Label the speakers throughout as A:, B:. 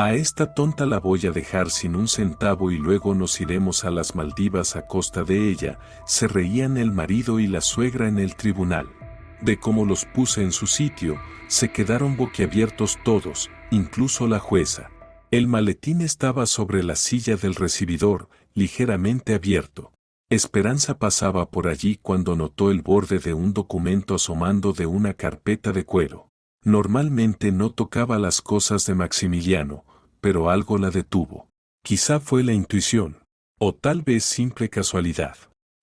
A: A esta tonta la voy a dejar sin un centavo y luego nos iremos a las Maldivas a costa de ella, se reían el marido y la suegra en el tribunal. De cómo los puse en su sitio, se quedaron boquiabiertos todos, incluso la jueza. El maletín estaba sobre la silla del recibidor, ligeramente abierto. Esperanza pasaba por allí cuando notó el borde de un documento asomando de una carpeta de cuero. Normalmente no tocaba las cosas de Maximiliano, pero algo la detuvo. Quizá fue la intuición, o tal vez simple casualidad.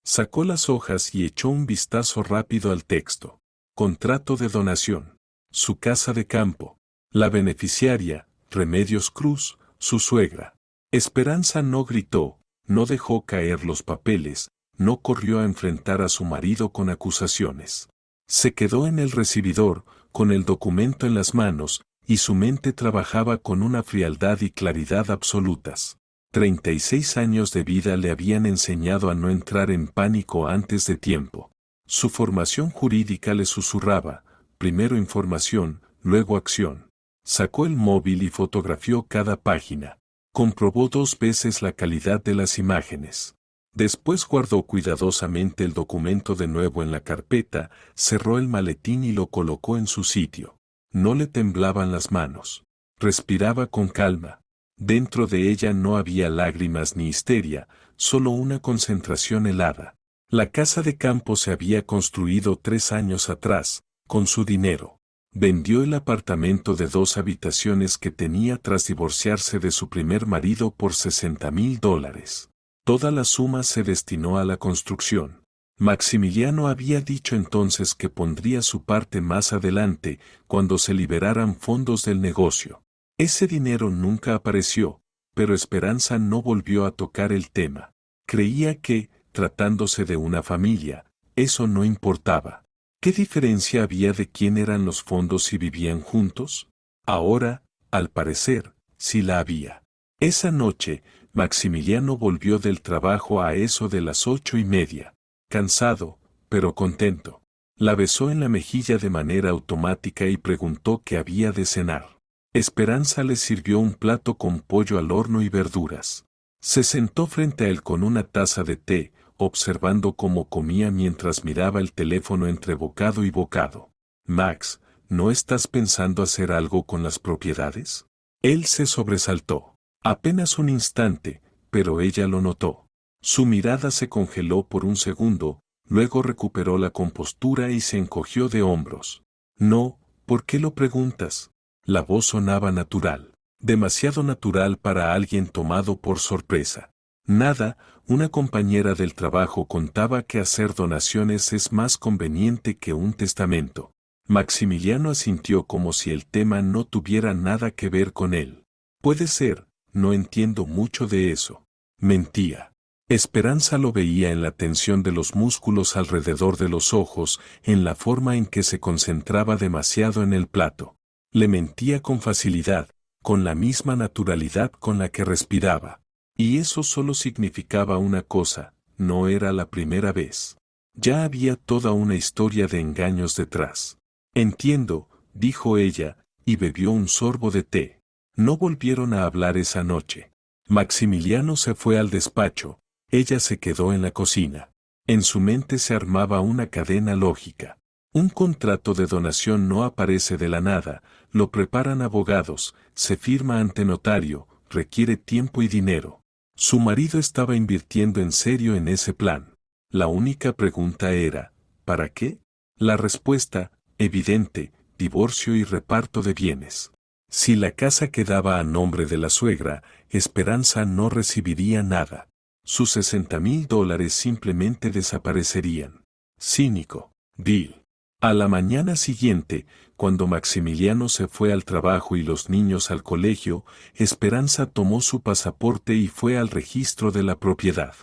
A: Sacó las hojas y echó un vistazo rápido al texto. Contrato de donación. Su casa de campo. La beneficiaria, Remedios Cruz, su suegra. Esperanza no gritó, no dejó caer los papeles, no corrió a enfrentar a su marido con acusaciones. Se quedó en el recibidor, con el documento en las manos, y su mente trabajaba con una frialdad y claridad absolutas. 36 años de vida le habían enseñado a no entrar en pánico antes de tiempo. Su formación jurídica le susurraba, primero información, luego acción. Sacó el móvil y fotografió cada página. Comprobó 2 veces la calidad de las imágenes. Después guardó cuidadosamente el documento de nuevo en la carpeta, cerró el maletín y lo colocó en su sitio. No le temblaban las manos. Respiraba con calma. Dentro de ella no había lágrimas ni histeria, solo una concentración helada. La casa de campo se había construido 3 años atrás, con su dinero. Vendió el apartamento de 2 habitaciones que tenía tras divorciarse de su primer marido por $60,000. Toda la suma se destinó a la construcción. Maximiliano había dicho entonces que pondría su parte más adelante, cuando se liberaran fondos del negocio. Ese dinero nunca apareció, pero Esperanza no volvió a tocar el tema. Creía que, tratándose de una familia, eso no importaba. ¿Qué diferencia había de quién eran los fondos si vivían juntos? Ahora, al parecer, sí la había. Esa noche, Maximiliano volvió del trabajo a eso de las 8:30. Cansado, pero contento. La besó en la mejilla de manera automática y preguntó qué había de cenar. Esperanza le sirvió un plato con pollo al horno y verduras. Se sentó frente a él con una taza de té, observando cómo comía mientras miraba el teléfono entre bocado y bocado. Max, ¿no estás pensando hacer algo con las propiedades? Él se sobresaltó. Apenas un instante, pero ella lo notó. Su mirada se congeló por un segundo, luego recuperó la compostura y se encogió de hombros. No, ¿por qué lo preguntas? La voz sonaba natural, demasiado natural para alguien tomado por sorpresa. Nada, una compañera del trabajo contaba que hacer donaciones es más conveniente que un testamento. Maximiliano asintió como si el tema no tuviera nada que ver con él. Puede ser, no entiendo mucho de eso. Mentía. Esperanza lo veía en la tensión de los músculos alrededor de los ojos, en la forma en que se concentraba demasiado en el plato. Le mentía con facilidad, con la misma naturalidad con la que respiraba. Y eso solo significaba una cosa, no era la primera vez. Ya había toda una historia de engaños detrás. Entiendo, dijo ella, y bebió un sorbo de té. No volvieron a hablar esa noche. Maximiliano se fue al despacho, ella se quedó en la cocina. En su mente se armaba una cadena lógica. Un contrato de donación no aparece de la nada, lo preparan abogados, se firma ante notario, requiere tiempo y dinero. Su marido estaba invirtiendo en serio en ese plan. La única pregunta era, ¿para qué? La respuesta, evidente, divorcio y reparto de bienes. Si la casa quedaba a nombre de la suegra, Esperanza no recibiría nada. Sus $60,000 simplemente desaparecerían. Cínico. Deal. A la mañana siguiente, cuando Maximiliano se fue al trabajo y los niños al colegio, Esperanza tomó su pasaporte y fue al registro de la propiedad.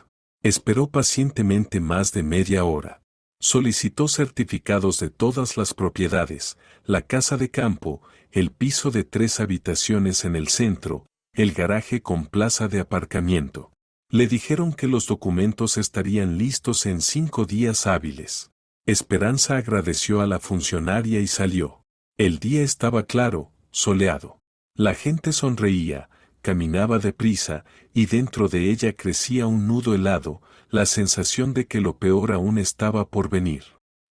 A: Esperó pacientemente más de media hora. Solicitó certificados de todas las propiedades, la casa de campo, el piso de 3 habitaciones en el centro, el garaje con plaza de aparcamiento. Le dijeron que los documentos estarían listos en 5 días hábiles. Esperanza agradeció a la funcionaria y salió. El día estaba claro, soleado. La gente sonreía, caminaba deprisa, y dentro de ella crecía un nudo helado, la sensación de que lo peor aún estaba por venir.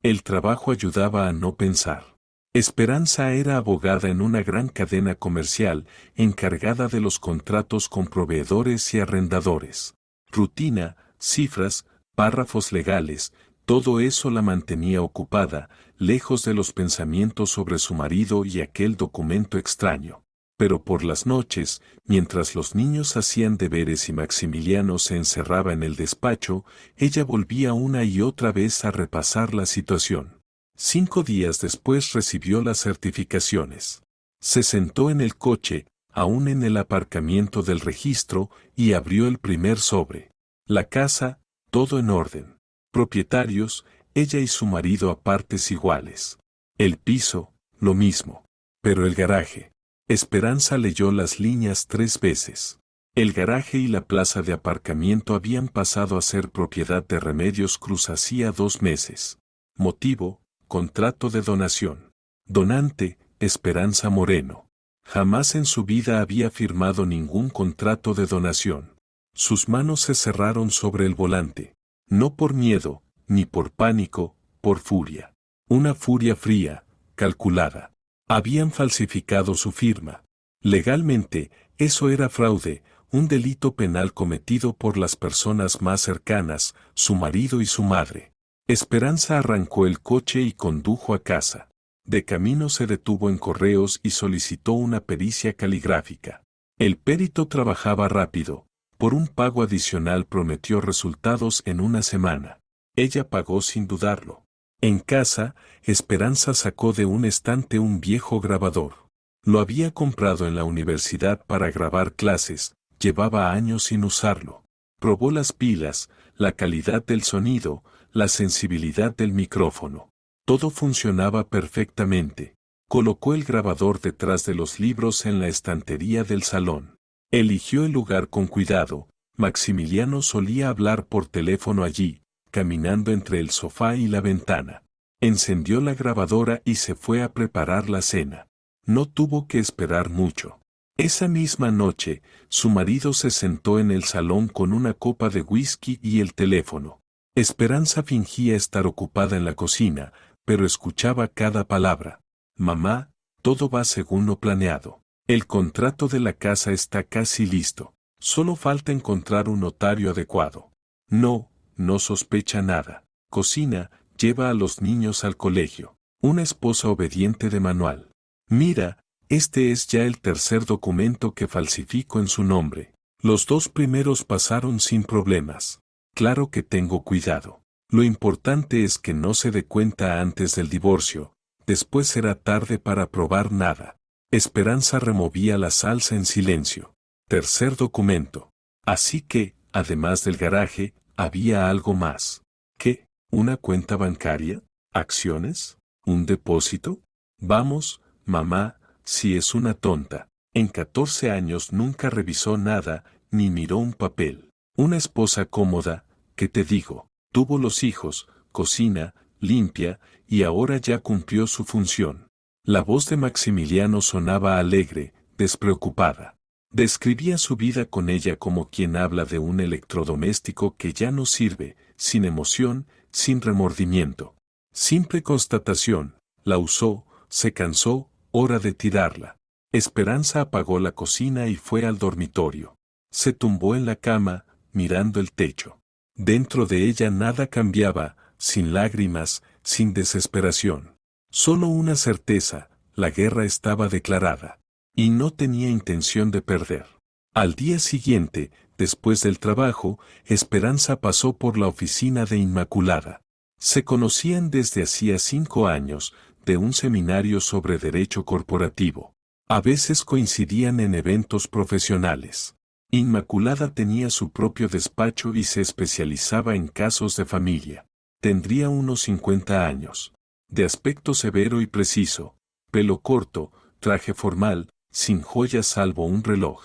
A: El trabajo ayudaba a no pensar. Esperanza era abogada en una gran cadena comercial, encargada de los contratos con proveedores y arrendadores. Rutina, cifras, párrafos legales, todo eso la mantenía ocupada, lejos de los pensamientos sobre su marido y aquel documento extraño. Pero por las noches, mientras los niños hacían deberes y Maximiliano se encerraba en el despacho, ella volvía una y otra vez a repasar la situación. 5 días después recibió las certificaciones. Se sentó en el coche, aún en el aparcamiento del registro, y abrió el primer sobre. La casa, todo en orden. Propietarios, ella y su marido a partes iguales. El piso, lo mismo. Pero el garaje. Esperanza leyó las líneas 3 veces. El garaje y la plaza de aparcamiento habían pasado a ser propiedad de Remedios Cruz hacía 2 meses. Motivo, contrato de donación. Donante, Esperanza Moreno. Jamás en su vida había firmado ningún contrato de donación. Sus manos se cerraron sobre el volante. No por miedo, ni por pánico, por furia. Una furia fría, calculada. Habían falsificado su firma. Legalmente, eso era fraude, un delito penal cometido por las personas más cercanas, su marido y su madre. Esperanza arrancó el coche y condujo a casa. De camino se detuvo en Correos y solicitó una pericia caligráfica. El perito trabajaba rápido. Por un pago adicional prometió resultados en una semana. Ella pagó sin dudarlo. En casa, Esperanza sacó de un estante un viejo grabador. Lo había comprado en la universidad para grabar clases, llevaba años sin usarlo. Probó las pilas, la calidad del sonido, la sensibilidad del micrófono. Todo funcionaba perfectamente. Colocó el grabador detrás de los libros en la estantería del salón. Eligió el lugar con cuidado. Maximiliano solía hablar por teléfono allí, caminando entre el sofá y la ventana. Encendió la grabadora y se fue a preparar la cena. No tuvo que esperar mucho. Esa misma noche, su marido se sentó en el salón con una copa de whisky y el teléfono. Esperanza fingía estar ocupada en la cocina, pero escuchaba cada palabra. Mamá, todo va según lo planeado. El contrato de la casa está casi listo. Solo falta encontrar un notario adecuado. No sospecha nada. Cocina, lleva a los niños al colegio. Una esposa obediente de manual. Mira, este es ya el tercer documento que falsifico en su nombre. Los 2 primeros pasaron sin problemas. Claro que tengo cuidado. Lo importante es que no se dé cuenta antes del divorcio. Después será tarde para probar nada. Esperanza removía la salsa en silencio. Tercer documento. Así que, además del garaje, había algo más. ¿Qué? ¿Una cuenta bancaria? ¿Acciones? ¿Un depósito? Vamos, mamá, si es una tonta. En 14 años nunca revisó nada, ni miró un papel. Una esposa cómoda, ¿qué te digo? Tuvo los hijos, cocina, limpia, y ahora ya cumplió su función. La voz de Maximiliano sonaba alegre, despreocupada. Describía su vida con ella como quien habla de un electrodoméstico que ya no sirve, sin emoción, sin remordimiento. Simple constatación, la usó, se cansó, hora de tirarla. Esperanza apagó la cocina y fue al dormitorio. Se tumbó en la cama, mirando el techo. Dentro de ella nada cambiaba, sin lágrimas, sin desesperación. Solo una certeza, la guerra estaba declarada. Y no tenía intención de perder. Al día siguiente, después del trabajo, Esperanza pasó por la oficina de Inmaculada. Se conocían desde hacía 5 años, de un seminario sobre derecho corporativo. A veces coincidían en eventos profesionales. Inmaculada tenía su propio despacho y se especializaba en casos de familia. Tendría unos 50 años. De aspecto severo y preciso, pelo corto, traje formal, sin joyas salvo un reloj.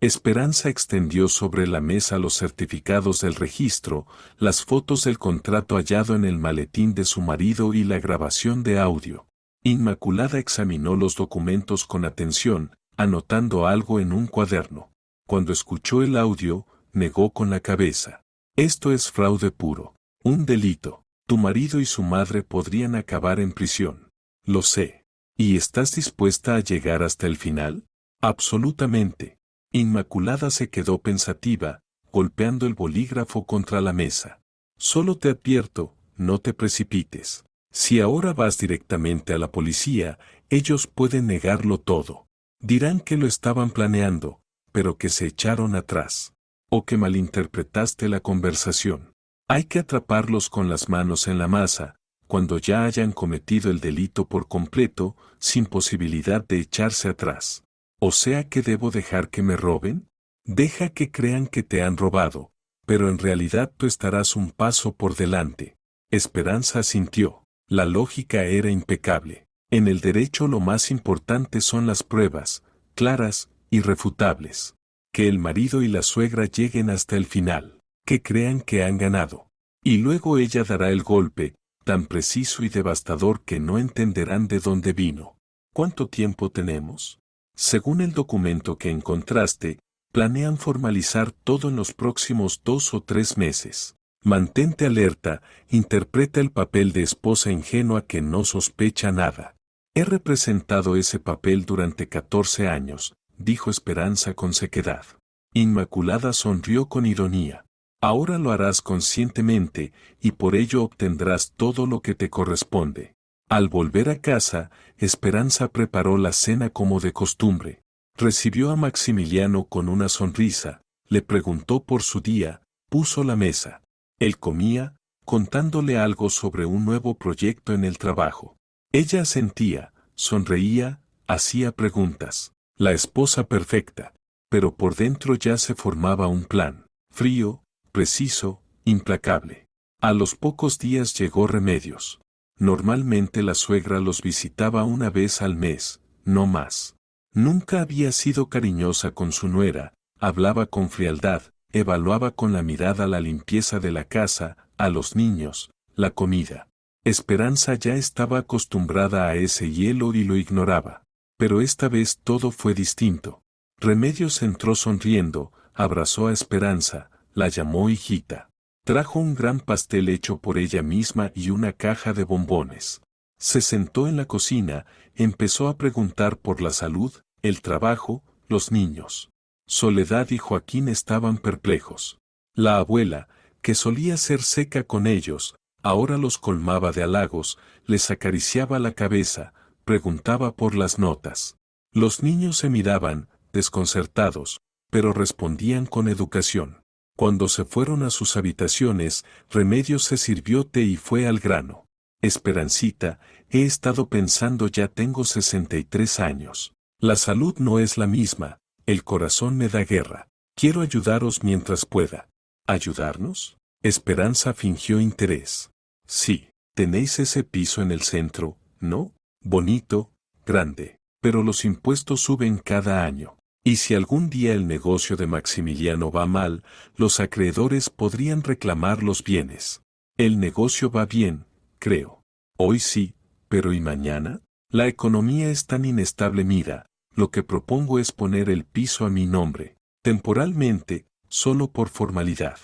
A: Esperanza extendió sobre la mesa los certificados del registro, las fotos del contrato hallado en el maletín de su marido y la grabación de audio. Inmaculada examinó los documentos con atención, anotando algo en un cuaderno. Cuando escuchó el audio, negó con la cabeza. Esto es fraude puro. Un delito. Tu marido y su madre podrían acabar en prisión. Lo sé. ¿Y estás dispuesta a llegar hasta el final? Absolutamente. Inmaculada se quedó pensativa, golpeando el bolígrafo contra la mesa. Solo te advierto, no te precipites. Si ahora vas directamente a la policía, ellos pueden negarlo todo. Dirán que lo estaban planeando, pero que se echaron atrás. O que malinterpretaste la conversación. Hay que atraparlos con las manos en la masa, cuando ya hayan cometido el delito por completo, sin posibilidad de echarse atrás. O sea que debo dejar que me roben. Deja que crean que te han robado, pero en realidad tú estarás un paso por delante. Esperanza asintió. La lógica era impecable. En el derecho lo más importante son las pruebas, claras, irrefutables. Que el marido y la suegra lleguen hasta el final, que crean que han ganado. Y luego ella dará el golpe, tan preciso y devastador que no entenderán de dónde vino. ¿Cuánto tiempo tenemos? Según el documento que encontraste, planean formalizar todo en los próximos 2 o 3 meses. Mantente alerta, interpreta el papel de esposa ingenua que no sospecha nada. He representado ese papel durante 14 años, dijo Esperanza con sequedad. Inmaculada sonrió con ironía. Ahora lo harás conscientemente, y por ello obtendrás todo lo que te corresponde. Al volver a casa, Esperanza preparó la cena como de costumbre. Recibió a Maximiliano con una sonrisa, le preguntó por su día, puso la mesa. Él comía, contándole algo sobre un nuevo proyecto en el trabajo. Ella asentía, sonreía, hacía preguntas. La esposa perfecta. Pero por dentro ya se formaba un plan, frío, preciso, implacable. A los pocos días llegó Remedios. Normalmente la suegra los visitaba una vez al mes, no más. Nunca había sido cariñosa con su nuera, hablaba con frialdad, evaluaba con la mirada la limpieza de la casa, a los niños, la comida. Esperanza ya estaba acostumbrada a ese hielo y lo ignoraba. Pero esta vez todo fue distinto. Remedios entró sonriendo, abrazó a Esperanza, la llamó hijita. Trajo un gran pastel hecho por ella misma y una caja de bombones. Se sentó en la cocina, empezó a preguntar por la salud, el trabajo, los niños. Soledad y Joaquín estaban perplejos. La abuela, que solía ser seca con ellos, ahora los colmaba de halagos, les acariciaba la cabeza, preguntaba por las notas. Los niños se miraban, desconcertados, pero respondían con educación. Cuando se fueron a sus habitaciones, Remedios se sirvió té y fue al grano. Esperancita, he estado pensando, ya tengo 63 años. La salud no es la misma, el corazón me da guerra. Quiero ayudaros mientras pueda. ¿Ayudarnos? Esperanza fingió interés. Sí, tenéis ese piso en el centro, ¿no? Bonito, grande, pero los impuestos suben cada año. Y si algún día el negocio de Maximiliano va mal, los acreedores podrían reclamar los bienes. El negocio va bien, creo. Hoy sí, pero ¿y mañana? La economía es tan inestable. Mira, lo que propongo es poner el piso a mi nombre, temporalmente, solo por formalidad.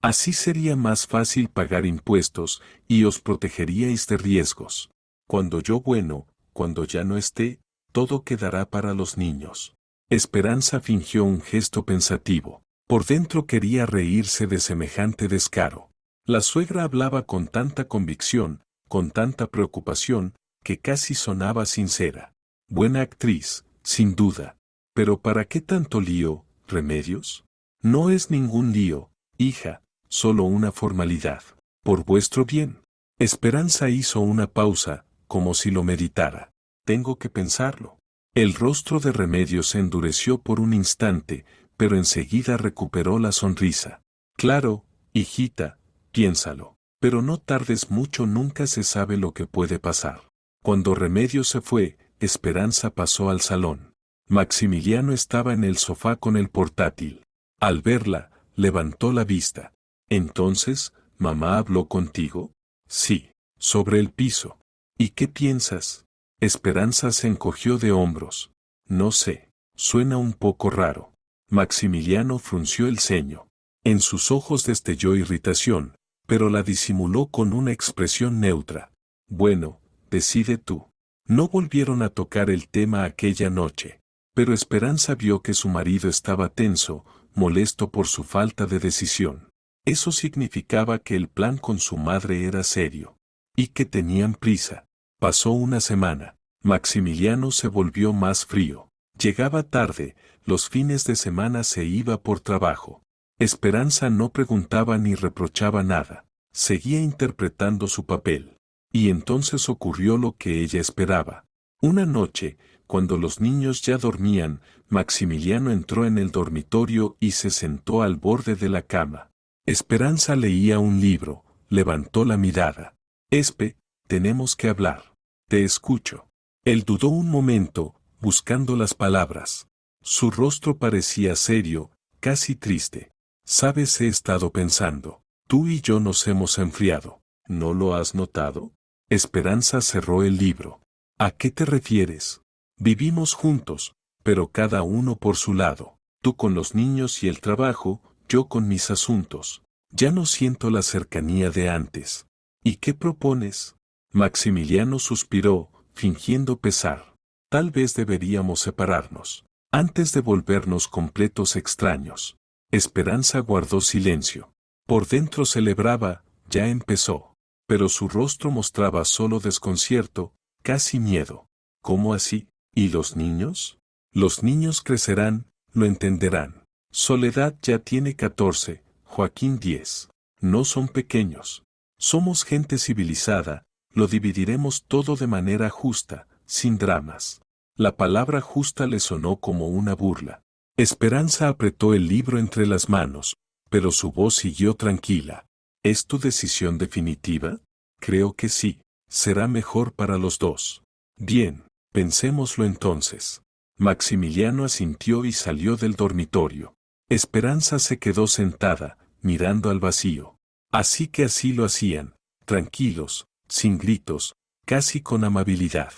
A: Así sería más fácil pagar impuestos y os protegeríais de riesgos. Cuando ya no esté, todo quedará para los niños. Esperanza fingió un gesto pensativo. Por dentro quería reírse de semejante descaro. La suegra hablaba con tanta convicción, con tanta preocupación, que casi sonaba sincera. Buena actriz, sin duda. Pero ¿para qué tanto lío, Remedios? No es ningún lío, hija, solo una formalidad. Por vuestro bien. Esperanza hizo una pausa, como si lo meditara. Tengo que pensarlo. El rostro de Remedios se endureció por un instante, pero enseguida recuperó la sonrisa. Claro, hijita, piénsalo. Pero no tardes mucho, nunca se sabe lo que puede pasar. Cuando Remedios se fue, Esperanza pasó al salón. Maximiliano estaba en el sofá con el portátil. Al verla, levantó la vista. Entonces, ¿mamá habló contigo? Sí, sobre el piso. ¿Y qué piensas? Esperanza se encogió de hombros. No sé. Suena un poco raro. Maximiliano frunció el ceño. En sus ojos destelló irritación, pero la disimuló con una expresión neutra. Bueno, decide tú. No volvieron a tocar el tema aquella noche, pero Esperanza vio que su marido estaba tenso, molesto por su falta de decisión. Eso significaba que el plan con su madre era serio, y que tenían prisa. Pasó una semana. Maximiliano se volvió más frío. Llegaba tarde, los fines de semana se iba por trabajo. Esperanza no preguntaba ni reprochaba nada. Seguía interpretando su papel. Y entonces ocurrió lo que ella esperaba. Una noche, cuando los niños ya dormían, Maximiliano entró en el dormitorio y se sentó al borde de la cama. Esperanza leía un libro, levantó la mirada. Espe, tenemos que hablar. Te escucho. Él dudó un momento, buscando las palabras. Su rostro parecía serio, casi triste. Sabes, he estado pensando. Tú y yo nos hemos enfriado. ¿No lo has notado? Esperanza cerró el libro. ¿A qué te refieres? Vivimos juntos, pero cada uno por su lado. Tú con los niños y el trabajo, yo con mis asuntos. Ya no siento la cercanía de antes. ¿Y qué propones? Maximiliano suspiró, fingiendo pesar. Tal vez deberíamos separarnos, antes de volvernos completos extraños. Esperanza guardó silencio. Por dentro celebraba, ya empezó. Pero su rostro mostraba solo desconcierto, casi miedo. ¿Cómo así? ¿Y los niños? Los niños crecerán, lo entenderán. Soledad ya tiene 14, Joaquín 10. No son pequeños. Somos gente civilizada, lo dividiremos todo de manera justa, sin dramas. La palabra justa le sonó como una burla. Esperanza apretó el libro entre las manos, pero su voz siguió tranquila. ¿Es tu decisión definitiva? Creo que sí. Será mejor para los dos. Bien, pensémoslo entonces. Maximiliano asintió y salió del dormitorio. Esperanza se quedó sentada, mirando al vacío. Así que así lo hacían, tranquilos, sin gritos, casi con amabilidad.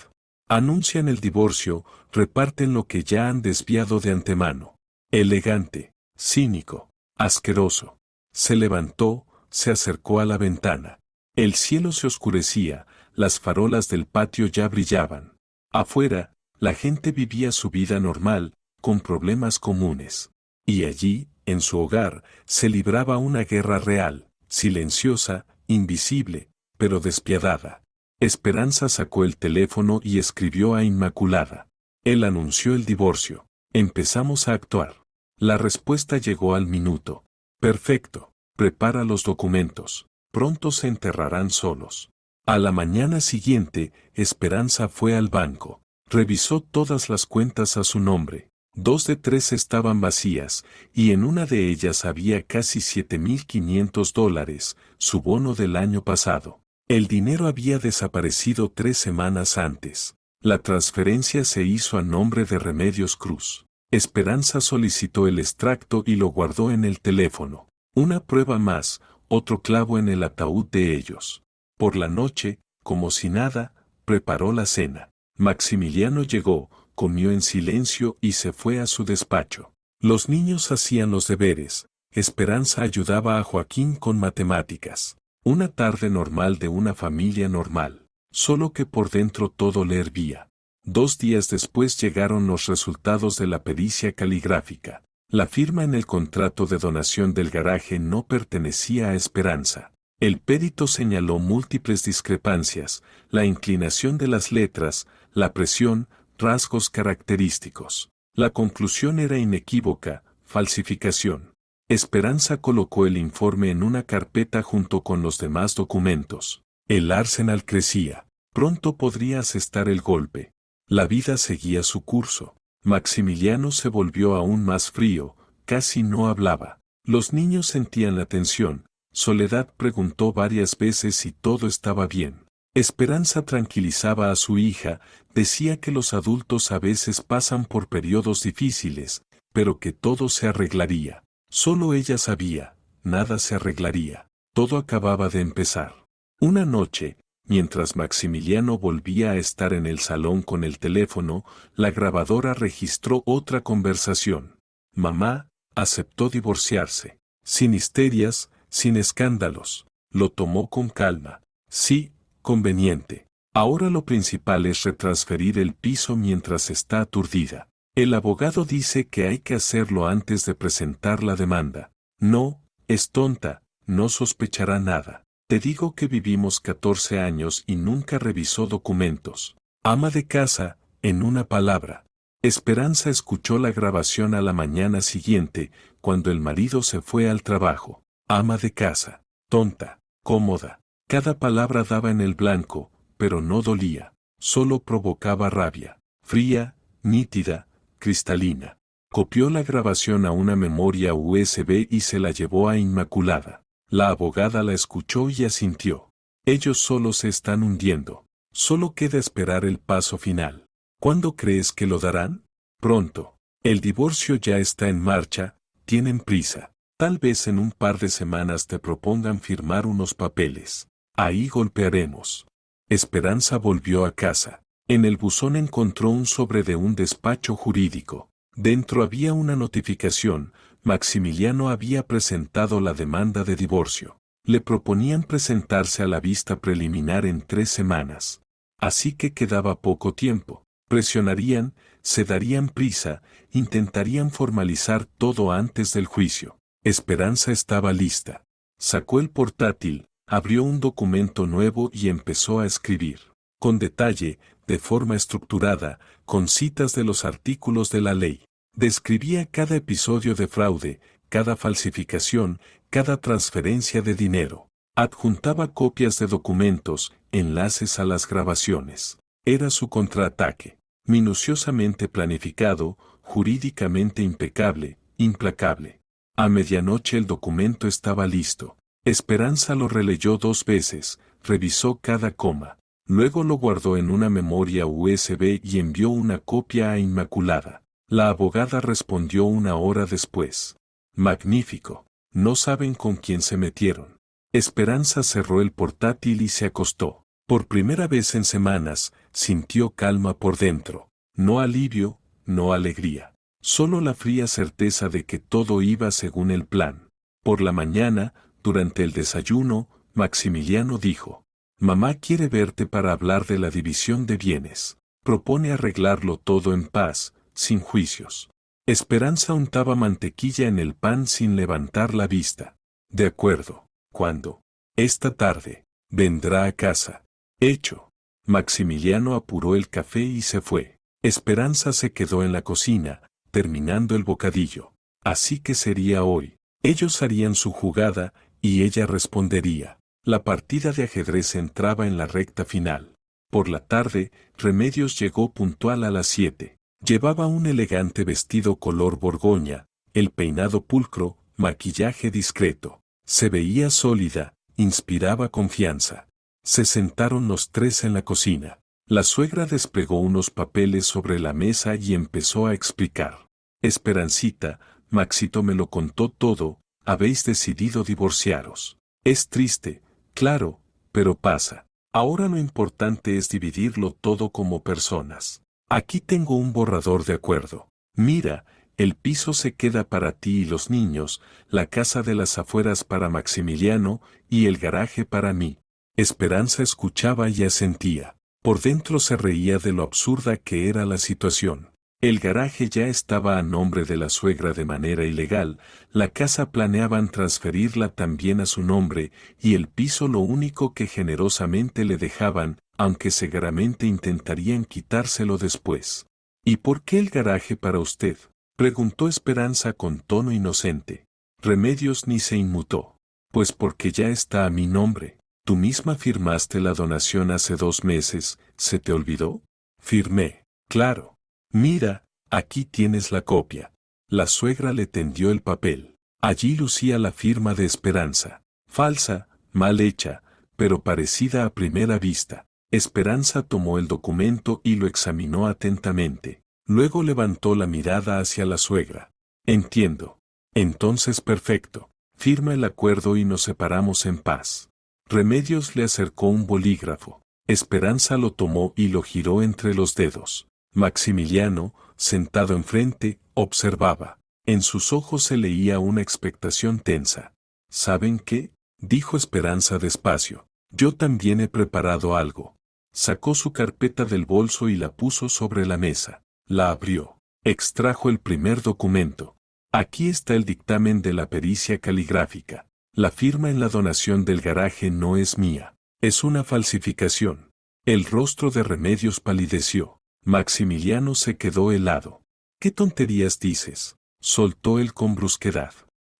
A: Anuncian el divorcio, reparten lo que ya han desviado de antemano. Elegante, cínico, asqueroso. Se levantó, se acercó a la ventana. El cielo se oscurecía, las farolas del patio ya brillaban. Afuera, la gente vivía su vida normal, con problemas comunes. Y allí, en su hogar, se libraba una guerra real, silenciosa, invisible, pero despiadada. Esperanza sacó el teléfono y escribió a Inmaculada. Él anunció el divorcio. Empezamos a actuar. La respuesta llegó al minuto. Perfecto. Prepara los documentos. Pronto se enterrarán solos. A la mañana siguiente, Esperanza fue al banco. Revisó todas las cuentas a su nombre. 2 de 3 estaban vacías, y en una de ellas había casi $7,500, su bono del año pasado. El dinero había desaparecido 3 semanas antes. La transferencia se hizo a nombre de Remedios Cruz. Esperanza solicitó el extracto y lo guardó en el teléfono. Una prueba más, otro clavo en el ataúd de ellos. Por la noche, como si nada, preparó la cena. Maximiliano llegó, comió en silencio y se fue a su despacho. Los niños hacían los deberes. Esperanza ayudaba a Joaquín con matemáticas. Una tarde normal de una familia normal. Solo que por dentro todo le hervía. 2 días después llegaron los resultados de la pericia caligráfica. La firma en el contrato de donación del garaje no pertenecía a Esperanza. El perito señaló múltiples discrepancias, la inclinación de las letras, la presión, rasgos característicos. La conclusión era inequívoca, falsificación. Esperanza colocó el informe en una carpeta junto con los demás documentos. El arsenal crecía. Pronto podría asestar el golpe. La vida seguía su curso. Maximiliano se volvió aún más frío, casi no hablaba. Los niños sentían la tensión. Soledad preguntó varias veces si todo estaba bien. Esperanza tranquilizaba a su hija, decía que los adultos a veces pasan por periodos difíciles, pero que todo se arreglaría. Solo ella sabía, nada se arreglaría. Todo acababa de empezar. Una noche, Mientras Maximiliano volvía a estar en el salón con el teléfono, la grabadora registró otra conversación. Mamá aceptó divorciarse. Sin histerias, sin escándalos. Lo tomó con calma. Sí, conveniente. Ahora lo principal es retransferir el piso mientras está aturdida. El abogado dice que hay que hacerlo antes de presentar la demanda. No, es tonta, no sospechará nada. Te digo que vivimos 14 años y nunca revisó documentos. Ama de casa, en una palabra. Esperanza escuchó la grabación a la mañana siguiente, cuando el marido se fue al trabajo. Ama de casa, tonta, cómoda. Cada palabra daba en el blanco, pero no dolía. Solo provocaba rabia. Fría, nítida, cristalina. Copió la grabación a una memoria USB y se la llevó a Inmaculada. La abogada la escuchó y asintió. Ellos solo se están hundiendo. Solo queda esperar el paso final. ¿Cuándo crees que lo darán? Pronto. El divorcio ya está en marcha, tienen prisa. Tal vez en un par de semanas te propongan firmar unos papeles. Ahí golpearemos. Esperanza volvió a casa. En el buzón encontró un sobre de un despacho jurídico. Dentro había una notificación. Maximiliano había presentado la demanda de divorcio. Le proponían presentarse a la vista preliminar en 3 semanas. Así que quedaba poco tiempo. Presionarían, se darían prisa, intentarían formalizar todo antes del juicio. Esperanza estaba lista. Sacó el portátil, abrió un documento nuevo y empezó a escribir. Con detalle, de forma estructurada, con citas de los artículos de la ley. Describía cada episodio de fraude, cada falsificación, cada transferencia de dinero. Adjuntaba copias de documentos, enlaces a las grabaciones. Era su contraataque. Minuciosamente planificado, jurídicamente impecable, implacable. A medianoche el documento estaba listo. Esperanza lo releyó 2 veces, revisó cada coma. Luego lo guardó en una memoria USB y envió una copia a Inmaculada. La abogada respondió 1 hora después. Magnífico. No saben con quién se metieron. Esperanza cerró el portátil y se acostó. Por primera vez en semanas, sintió calma por dentro. No alivio, no alegría. Solo la fría certeza de que todo iba según el plan. Por la mañana, durante el desayuno, Maximiliano dijo: Mamá quiere verte para hablar de la división de bienes. Propone arreglarlo todo en paz, sin juicios. Esperanza untaba mantequilla en el pan sin levantar la vista. De acuerdo. ¿Cuándo? Esta tarde. Vendrá a casa. Hecho. Maximiliano apuró el café y se fue. Esperanza se quedó en la cocina, terminando el bocadillo. Así que sería hoy. Ellos harían su jugada, y ella respondería. La partida de ajedrez entraba en la recta final. Por la tarde, Remedios llegó puntual a las 7. Llevaba un elegante vestido color borgoña, el peinado pulcro, maquillaje discreto. Se veía sólida, inspiraba confianza. Se sentaron los 3 en la cocina. La suegra desplegó unos papeles sobre la mesa y empezó a explicar. Esperancita, Maxito me lo contó todo, habéis decidido divorciaros. Es triste, claro, pero pasa. Ahora lo importante es dividirlo todo como personas. Aquí tengo un borrador de acuerdo. Mira, el piso se queda para ti y los niños, la casa de las afueras para Maximiliano y el garaje para mí. Esperanza escuchaba y asentía. Por dentro se reía de lo absurda que era la situación. El garaje ya estaba a nombre de la suegra de manera ilegal, la casa planeaban transferirla también a su nombre, y el piso lo único que generosamente le dejaban, aunque seguramente intentarían quitárselo después. ¿Y por qué el garaje para usted?, preguntó Esperanza con tono inocente. Remedios ni se inmutó. Pues porque ya está a mi nombre. Tú misma firmaste la donación hace 2 meses, ¿se te olvidó? Firmé, claro. Mira, aquí tienes la copia. La suegra le tendió el papel. Allí lucía la firma de Esperanza. Falsa, mal hecha, pero parecida a primera vista. Esperanza tomó el documento y lo examinó atentamente. Luego levantó la mirada hacia la suegra. Entiendo. Entonces perfecto. Firma el acuerdo y nos separamos en paz. Remedios le acercó un bolígrafo. Esperanza lo tomó y lo giró entre los dedos. Maximiliano, sentado enfrente, observaba. En sus ojos se leía una expectación tensa. ¿Saben qué?, dijo Esperanza despacio. Yo también he preparado algo. Sacó su carpeta del bolso y la puso sobre la mesa. La abrió. Extrajo el primer documento. Aquí está el dictamen de la pericia caligráfica. La firma en la donación del garaje no es mía. Es una falsificación. El rostro de Remedios palideció. Maximiliano se quedó helado. ¿Qué tonterías dices?, soltó él con brusquedad.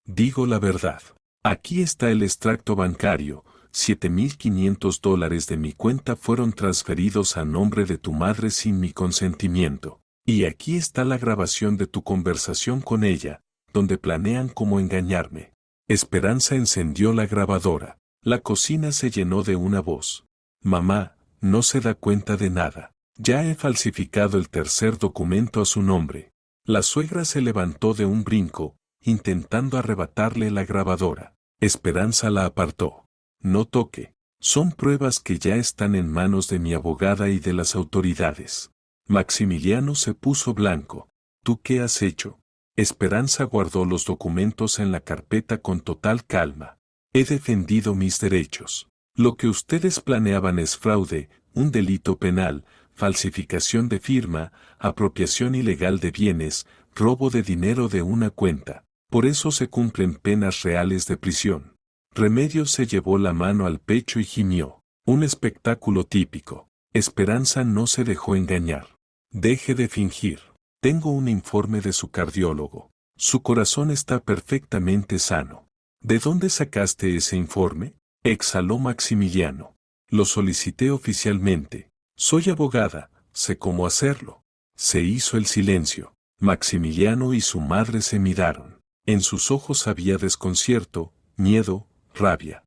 A: Digo la verdad. Aquí está el extracto bancario. $7,500 de mi cuenta fueron transferidos a nombre de tu madre sin mi consentimiento. Y aquí está la grabación de tu conversación con ella, donde planean cómo engañarme. Esperanza encendió la grabadora. La cocina se llenó de una voz. Mamá, no se da cuenta de nada. Ya he falsificado el tercer documento a su nombre. La suegra se levantó de un brinco, intentando arrebatarle la grabadora. Esperanza la apartó. No toque. Son pruebas que ya están en manos de mi abogada y de las autoridades. Maximiliano se puso blanco. ¿Tú qué has hecho? Esperanza guardó los documentos en la carpeta con total calma. He defendido mis derechos. Lo que ustedes planeaban es fraude, un delito penal, falsificación de firma, apropiación ilegal de bienes, robo de dinero de una cuenta. Por eso se cumplen penas reales de prisión. Remedios se llevó la mano al pecho y gimió. Un espectáculo típico. Esperanza no se dejó engañar. Deje de fingir. Tengo un informe de su cardiólogo. Su corazón está perfectamente sano. ¿De dónde sacaste ese informe?, exhaló Maximiliano. Lo solicité oficialmente. Soy abogada, sé cómo hacerlo. Se hizo el silencio. Maximiliano y su madre se miraron. En sus ojos había desconcierto, miedo, rabia.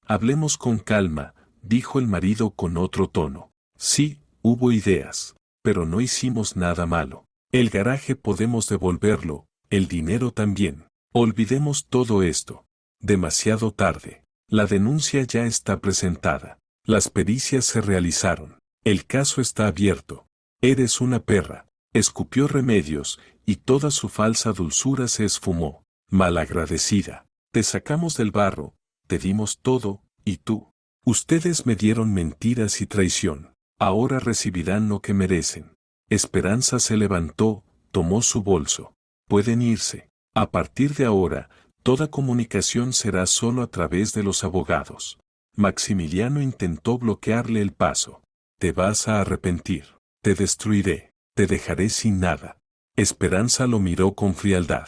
A: Hablemos con calma, dijo el marido con otro tono. Sí, hubo ideas, pero no hicimos nada malo. El garaje podemos devolverlo, el dinero también. Olvidemos todo esto. Demasiado tarde. La denuncia ya está presentada. Las pericias se realizaron. El caso está abierto. Eres una perra, escupió Remedios, y toda su falsa dulzura se esfumó. Malagradecida. Te sacamos del barro, te dimos todo, y tú. Ustedes me dieron mentiras y traición. Ahora recibirán lo que merecen. Esperanza se levantó, tomó su bolso. Pueden irse. A partir de ahora, toda comunicación será solo a través de los abogados. Maximiliano intentó bloquearle el paso. Te vas a arrepentir. Te destruiré. Te dejaré sin nada. Esperanza lo miró con frialdad.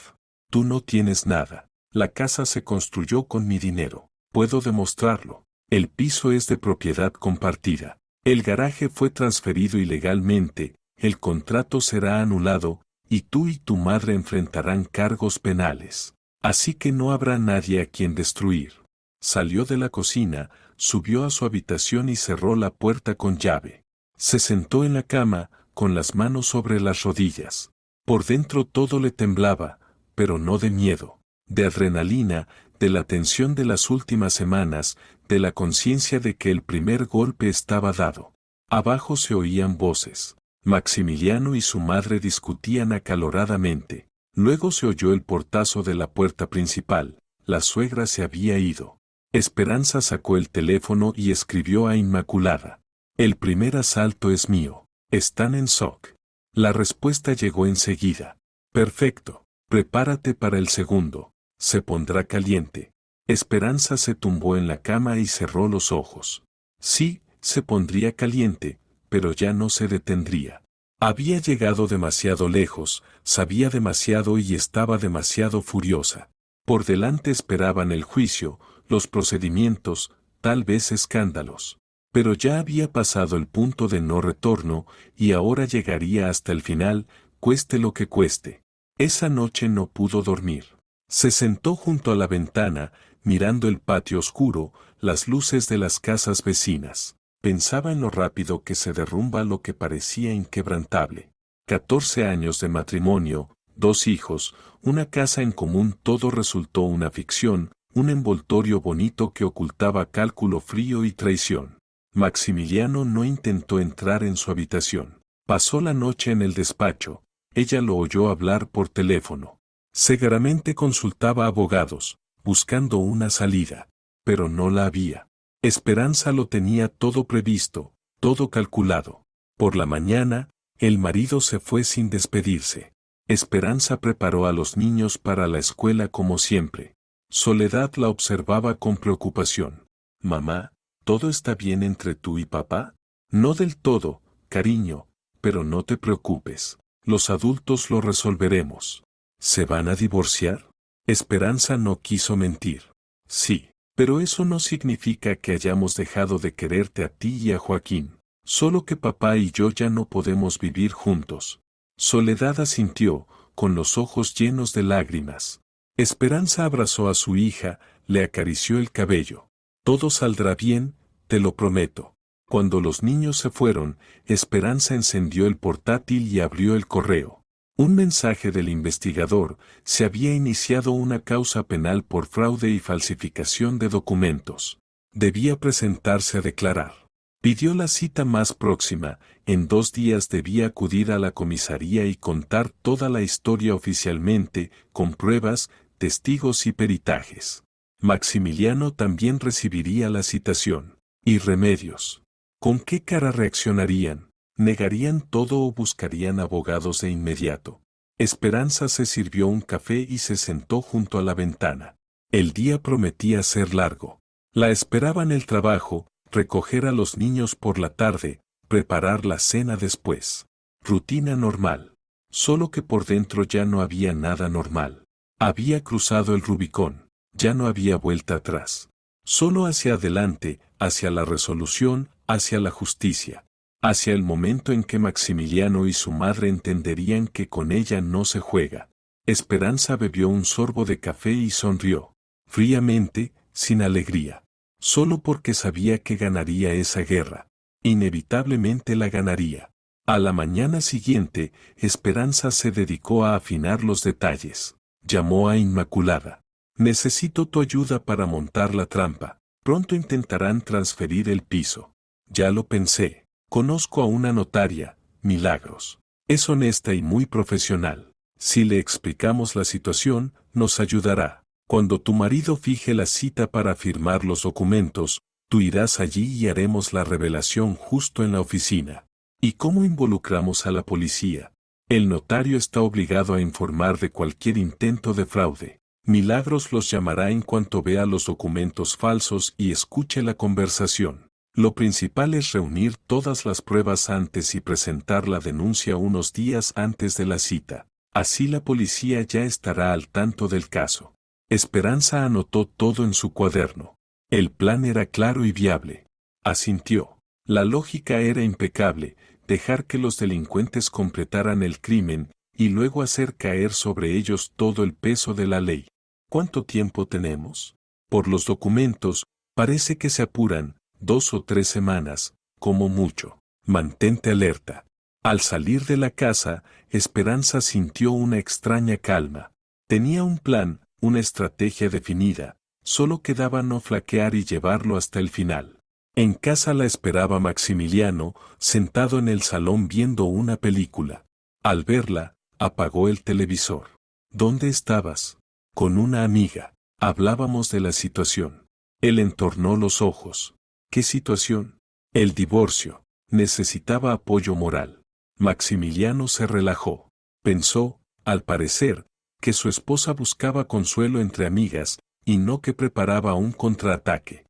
A: Tú no tienes nada. La casa se construyó con mi dinero. Puedo demostrarlo. El piso es de propiedad compartida. El garaje fue transferido ilegalmente, el contrato será anulado, y tú y tu madre enfrentarán cargos penales. Así que no habrá nadie a quien destruir. Salió de la cocina, subió a su habitación y cerró la puerta con llave. Se sentó en la cama, con las manos sobre las rodillas. Por dentro todo le temblaba, pero no de miedo, de adrenalina, de la tensión de las últimas semanas, de la conciencia de que el primer golpe estaba dado. Abajo se oían voces. Maximiliano y su madre discutían acaloradamente. Luego se oyó el portazo de la puerta principal. La suegra se había ido. Esperanza sacó el teléfono y escribió a Inmaculada. El primer asalto es mío. Están en shock. La respuesta llegó enseguida. Perfecto. Prepárate para el segundo. Se pondrá caliente. Esperanza se tumbó en la cama y cerró los ojos. Sí, se pondría caliente, pero ya no se detendría. Había llegado demasiado lejos, sabía demasiado y estaba demasiado furiosa. Por delante esperaban el juicio, los procedimientos, tal vez escándalos. Pero ya había pasado el punto de no retorno y ahora llegaría hasta el final, cueste lo que cueste. Esa noche no pudo dormir. Se sentó junto a la ventana, mirando el patio oscuro, las luces de las casas vecinas. Pensaba en lo rápido que se derrumba lo que parecía inquebrantable. 14 años de matrimonio, 2 hijos, una casa en común, todo resultó una ficción, un envoltorio bonito que ocultaba cálculo frío y traición. Maximiliano no intentó entrar en su habitación. Pasó la noche en el despacho. Ella lo oyó hablar por teléfono. Seguramente consultaba abogados, buscando una salida, pero no la había. Esperanza lo tenía todo previsto, todo calculado. Por la mañana, el marido se fue sin despedirse. Esperanza preparó a los niños para la escuela como siempre. Soledad la observaba con preocupación. Mamá, ¿todo está bien entre tú y papá? No del todo, cariño, pero no te preocupes. Los adultos lo resolveremos. ¿Se van a divorciar? Esperanza no quiso mentir. Sí, pero eso no significa que hayamos dejado de quererte a ti y a Joaquín. Solo que papá y yo ya no podemos vivir juntos. Soledad asintió, con los ojos llenos de lágrimas. Esperanza abrazó a su hija, le acarició el cabello. Todo saldrá bien, te lo prometo. Cuando los niños se fueron, Esperanza encendió el portátil y abrió el correo. Un mensaje del investigador: se había iniciado una causa penal por fraude y falsificación de documentos. Debía presentarse a declarar. Pidió la cita más próxima, en 2 días debía acudir a la comisaría y contar toda la historia oficialmente, con pruebas, testigos y peritajes. Maximiliano también recibiría la citación. ¿Y Remedios? ¿Con qué cara reaccionarían? ¿Negarían todo o buscarían abogados de inmediato? Esperanza se sirvió un café y se sentó junto a la ventana. El día prometía ser largo. La esperaban el trabajo, recoger a los niños por la tarde, preparar la cena después. Rutina normal. Solo que por dentro ya no había nada normal. Había cruzado el Rubicón. Ya no había vuelta atrás. Solo hacia adelante, hacia la resolución, hacia la justicia. Hacia el momento en que Maximiliano y su madre entenderían que con ella no se juega. Esperanza bebió un sorbo de café y sonrió. Fríamente, sin alegría. Solo porque sabía que ganaría esa guerra. Inevitablemente la ganaría. A la mañana siguiente, Esperanza se dedicó a afinar los detalles. Llamó a Inmaculada. Necesito tu ayuda para montar la trampa. Pronto intentarán transferir el piso. Ya lo pensé. Conozco a una notaria, Milagros. Es honesta y muy profesional. Si le explicamos la situación, nos ayudará. Cuando tu marido fije la cita para firmar los documentos, tú irás allí y haremos la revelación justo en la oficina. ¿Y cómo involucramos a la policía? El notario está obligado a informar de cualquier intento de fraude. Milagros los llamará en cuanto vea los documentos falsos y escuche la conversación. Lo principal es reunir todas las pruebas antes y presentar la denuncia unos días antes de la cita. Así la policía ya estará al tanto del caso. Esperanza anotó todo en su cuaderno. El plan era claro y viable. Asintió. La lógica era impecable: dejar que los delincuentes completaran el crimen, y luego hacer caer sobre ellos todo el peso de la ley. ¿Cuánto tiempo tenemos? Por los documentos, parece que se apuran, 2 o 3 semanas, como mucho. Mantente alerta. Al salir de la casa, Esperanza sintió una extraña calma. Tenía un plan, una estrategia definida, solo quedaba no flaquear y llevarlo hasta el final. En casa la esperaba Maximiliano, sentado en el salón viendo una película. Al verla, apagó el televisor. ¿Dónde estabas? Con una amiga. Hablábamos de la situación. Él entornó los ojos. ¿Qué situación? El divorcio. Necesitaba apoyo moral. Maximiliano se relajó. Pensó, al parecer, que su esposa buscaba consuelo entre amigas, y no que preparaba un contraataque.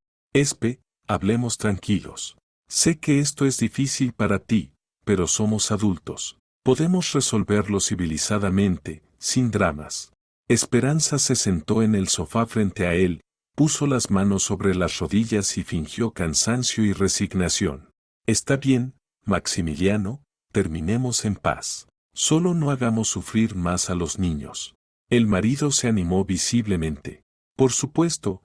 A: Hablemos tranquilos. Sé que esto es difícil para ti, pero somos adultos. Podemos resolverlo civilizadamente, sin dramas. Esperanza se sentó en el sofá frente a él, puso las manos sobre las rodillas y fingió cansancio y resignación. Está bien, Maximiliano, terminemos en paz. Solo no hagamos sufrir más a los niños. El marido se animó visiblemente. Por supuesto,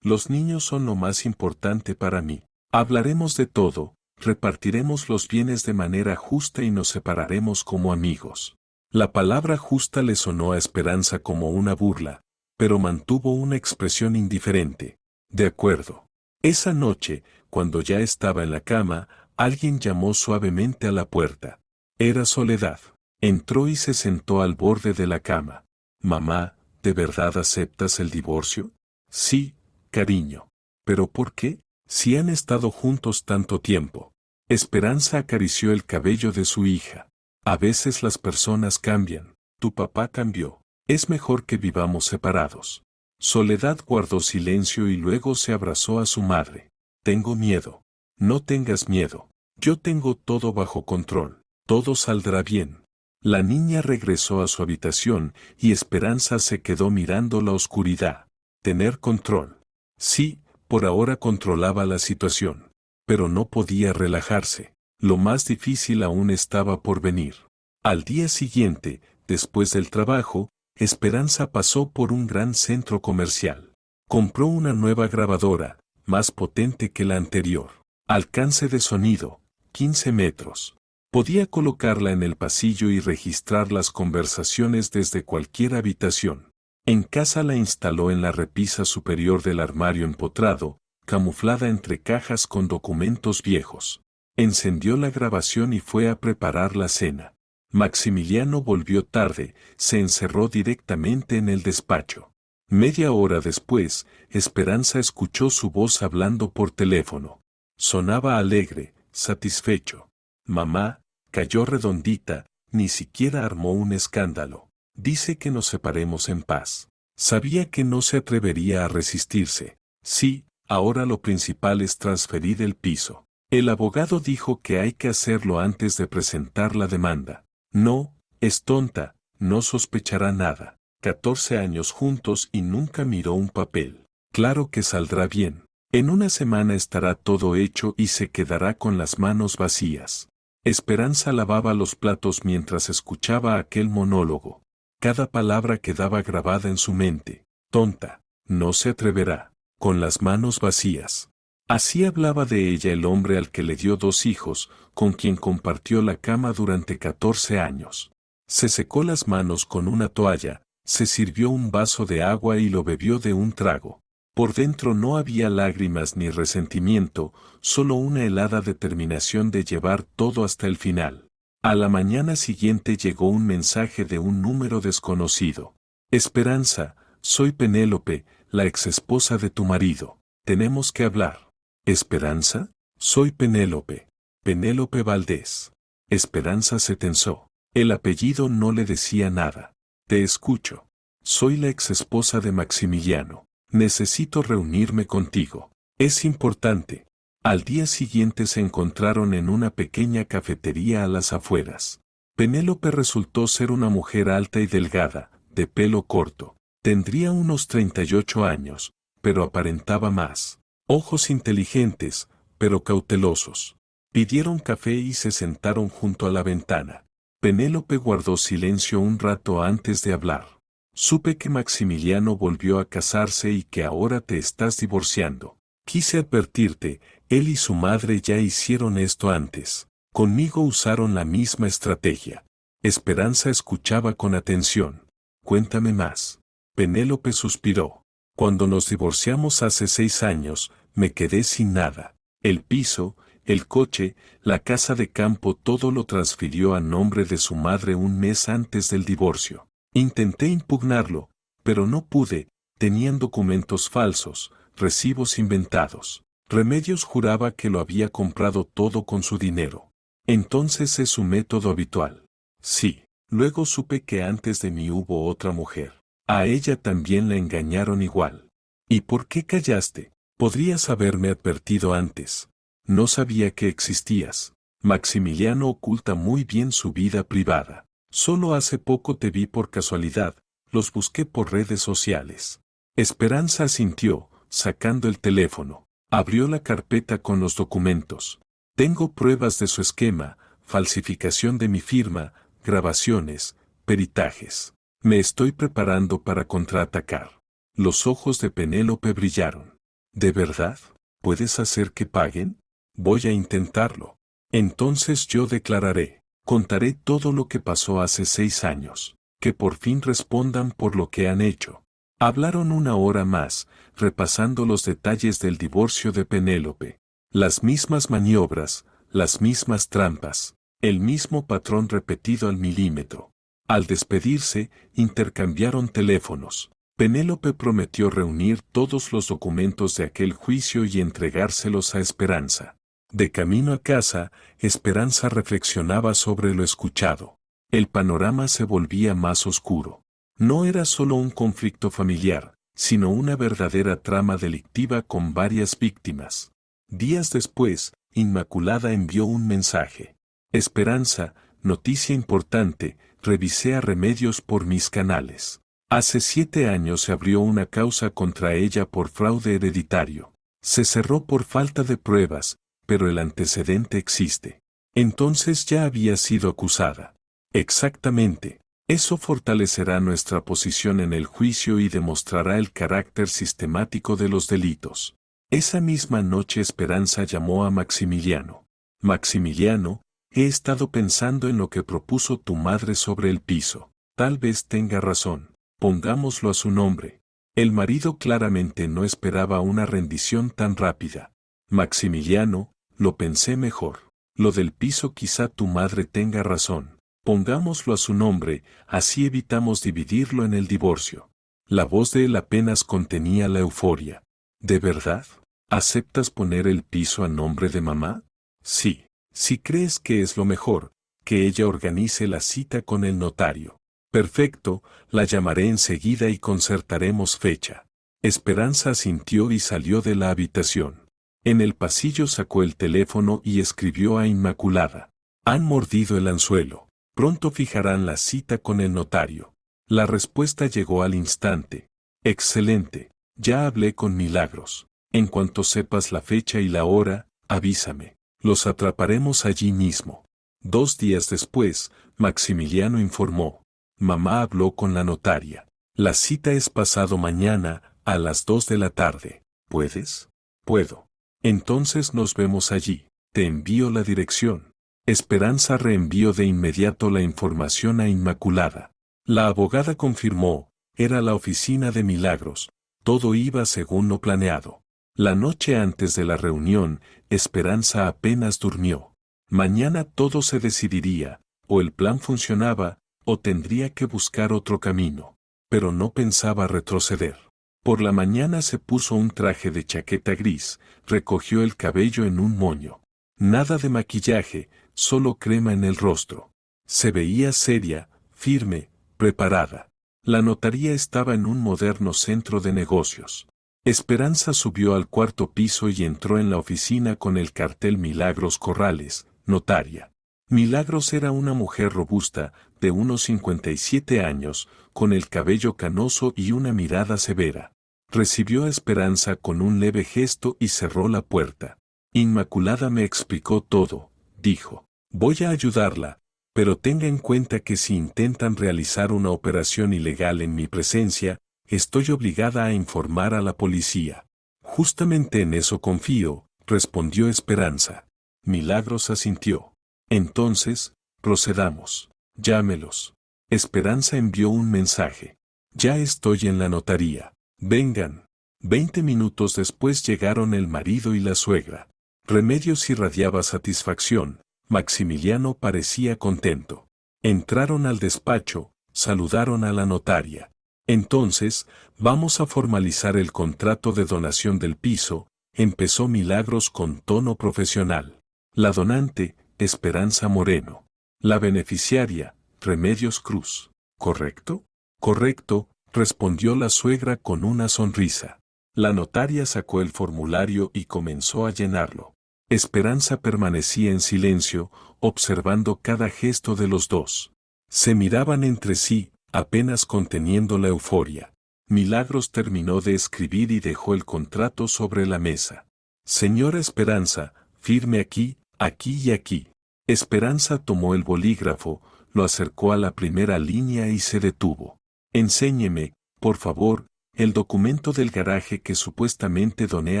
A: los niños son lo más importante para mí. Hablaremos de todo, repartiremos los bienes de manera justa y nos separaremos como amigos. La palabra justa le sonó a Esperanza como una burla, pero mantuvo una expresión indiferente. De acuerdo. Esa noche, cuando ya estaba en la cama, alguien llamó suavemente a la puerta. Era Soledad. Entró y se sentó al borde de la cama. Mamá, ¿de verdad aceptas el divorcio? Sí, cariño. ¿Pero por qué? Si han estado juntos tanto tiempo. Esperanza acarició el cabello de su hija. A veces las personas cambian. Tu papá cambió. Es mejor que vivamos separados. Soledad guardó silencio y luego se abrazó a su madre. Tengo miedo. No tengas miedo. Yo tengo todo bajo control. Todo saldrá bien. La niña regresó a su habitación y Esperanza se quedó mirando la oscuridad. Tener control. Sí, por ahora controlaba la situación. Pero no podía relajarse. Lo más difícil aún estaba por venir. Al día siguiente, después del trabajo, Esperanza pasó por un gran centro comercial. Compró una nueva grabadora, más potente que la anterior. Alcance de sonido, 15 metros. Podía colocarla en el pasillo y registrar las conversaciones desde cualquier habitación. En casa la instaló en la repisa superior del armario empotrado, camuflada entre cajas con documentos viejos. Encendió la grabación y fue a preparar la cena. Maximiliano volvió tarde, se encerró directamente en el despacho. Media hora después, Esperanza escuchó su voz hablando por teléfono. Sonaba alegre, satisfecho. Mamá, cayó redondita, ni siquiera armó un escándalo. Dice que nos separemos en paz. Sabía que no se atrevería a resistirse. Sí, ahora lo principal es transferir el piso. El abogado dijo que hay que hacerlo antes de presentar la demanda. No, es tonta, no sospechará nada. 14 años juntos y nunca miró un papel. Claro que saldrá bien. En una semana estará todo hecho y se quedará con las manos vacías. Esperanza lavaba los platos mientras escuchaba aquel monólogo. Cada palabra quedaba grabada en su mente. Tonta, no se atreverá, con las manos vacías. Así hablaba de ella el hombre al que le dio 2 hijos, con quien compartió la cama durante 14 años. Se secó las manos con una toalla, se sirvió un vaso de agua y lo bebió de un trago. Por dentro no había lágrimas ni resentimiento, solo una helada determinación de llevar todo hasta el final. A la mañana siguiente llegó un mensaje de un número desconocido. Esperanza, soy Penélope, la exesposa de tu marido. Tenemos que hablar. ¿Esperanza? Soy Penélope. Penélope Valdés. Esperanza se tensó. El apellido no le decía nada. Te escucho. Soy la exesposa de Maximiliano. Necesito reunirme contigo. Es importante. Al día siguiente se encontraron en una pequeña cafetería a las afueras. Penélope resultó ser una mujer alta y delgada, de pelo corto. Tendría unos 38 años, pero aparentaba más. Ojos inteligentes, pero cautelosos. Pidieron café y se sentaron junto a la ventana. Penélope guardó silencio un rato antes de hablar. Supe que Maximiliano volvió a casarse y que ahora te estás divorciando. Quise advertirte, él y su madre ya hicieron esto antes. Conmigo usaron la misma estrategia. Esperanza escuchaba con atención. Cuéntame más. Penélope suspiró. Cuando nos divorciamos hace 6 años, me quedé sin nada. El piso, el coche, la casa de campo, todo lo transfirió a nombre de su madre un mes antes del divorcio. Intenté impugnarlo, pero no pude, tenían documentos falsos, recibos inventados. Remedios juraba que lo había comprado todo con su dinero. Entonces es su método habitual. Sí, luego supe que antes de mí hubo otra mujer. A ella también la engañaron igual. ¿Y por qué callaste? Podrías haberme advertido antes. No sabía que existías. Maximiliano oculta muy bien su vida privada. Solo hace poco te vi por casualidad, los busqué por redes sociales. Esperanza asintió, sacando el teléfono. Abrió la carpeta con los documentos. Tengo pruebas de su esquema, falsificación de mi firma, grabaciones, peritajes. Me estoy preparando para contraatacar. Los ojos de Penélope brillaron. ¿De verdad? ¿Puedes hacer que paguen? Voy a intentarlo. Entonces yo declararé. Contaré todo lo que pasó hace 6 años. Que por fin respondan por lo que han hecho. Hablaron una hora más, repasando los detalles del divorcio de Penélope. Las mismas maniobras, las mismas trampas, el mismo patrón repetido al milímetro. Al despedirse, intercambiaron teléfonos. Penélope prometió reunir todos los documentos de aquel juicio y entregárselos a Esperanza. De camino a casa, Esperanza reflexionaba sobre lo escuchado. El panorama se volvía más oscuro. No era solo un conflicto familiar, sino una verdadera trama delictiva con varias víctimas. Días después, Inmaculada envió un mensaje. Esperanza, noticia importante, revisé a Remedios por mis canales. Hace 7 años se abrió una causa contra ella por fraude hereditario. Se cerró por falta de pruebas, pero el antecedente existe. Entonces ya había sido acusada. Exactamente. Eso fortalecerá nuestra posición en el juicio y demostrará el carácter sistemático de los delitos. Esa misma noche Esperanza llamó a Maximiliano. Maximiliano, he estado pensando en lo que propuso tu madre sobre el piso. Tal vez tenga razón. Pongámoslo a su nombre. El marido claramente no esperaba una rendición tan rápida. Maximiliano, lo pensé mejor. Lo del piso quizá tu madre tenga razón. Pongámoslo a su nombre, así evitamos dividirlo en el divorcio. La voz de él apenas contenía la euforia. ¿De verdad? ¿Aceptas poner el piso a nombre de mamá? Sí. Si crees que es lo mejor, que ella organice la cita con el notario. Perfecto, la llamaré enseguida y concertaremos fecha. Esperanza asintió y salió de la habitación. En el pasillo sacó el teléfono y escribió a Inmaculada. Han mordido el anzuelo. Pronto fijarán la cita con el notario. La respuesta llegó al instante. Excelente, ya hablé con Milagros. En cuanto sepas la fecha y la hora, avísame. Los atraparemos allí mismo. 2 días después, Maximiliano informó. Mamá habló con la notaria. La cita es pasado mañana, a las 2 de la tarde. ¿Puedes? Puedo. Entonces nos vemos allí. Te envío la dirección. Esperanza reenvió de inmediato la información a Inmaculada. La abogada confirmó, era la oficina de Milagros, todo iba según lo planeado. La noche antes de la reunión, Esperanza apenas durmió. Mañana todo se decidiría, o el plan funcionaba, o tendría que buscar otro camino. Pero no pensaba retroceder. Por la mañana se puso un traje de chaqueta gris, recogió el cabello en un moño. Nada de maquillaje, solo crema en el rostro. Se veía seria, firme, preparada. La notaría estaba en un moderno centro de negocios. Esperanza subió al 4.º piso y entró en la oficina con el cartel Milagros Corrales, notaria. Milagros era una mujer robusta, de unos 57 años, con el cabello canoso y una mirada severa. Recibió a Esperanza con un leve gesto y cerró la puerta. Inmaculada me explicó todo, dijo. Voy a ayudarla, pero tenga en cuenta que si intentan realizar una operación ilegal en mi presencia, estoy obligada a informar a la policía. Justamente en eso confío, respondió Esperanza. Milagros asintió. Entonces, procedamos. Llámelos. Esperanza envió un mensaje. Ya estoy en la notaría. Vengan. 20 minutos después llegaron el marido y la suegra. Remedios irradiaba satisfacción. Maximiliano parecía contento. Entraron al despacho, saludaron a la notaria. Entonces, vamos a formalizar el contrato de donación del piso, empezó Milagros con tono profesional. La donante, Esperanza Moreno. La beneficiaria, Remedios Cruz. ¿Correcto? Correcto, respondió la suegra con una sonrisa. La notaria sacó el formulario y comenzó a llenarlo. Esperanza permanecía en silencio, observando cada gesto de los dos. Se miraban entre sí, apenas conteniendo la euforia. Milagros terminó de escribir y dejó el contrato sobre la mesa. Señora Esperanza, firme aquí, aquí y aquí. Esperanza tomó el bolígrafo, lo acercó a la primera línea y se detuvo. Enséñeme, por favor, el documento del garaje que supuestamente doné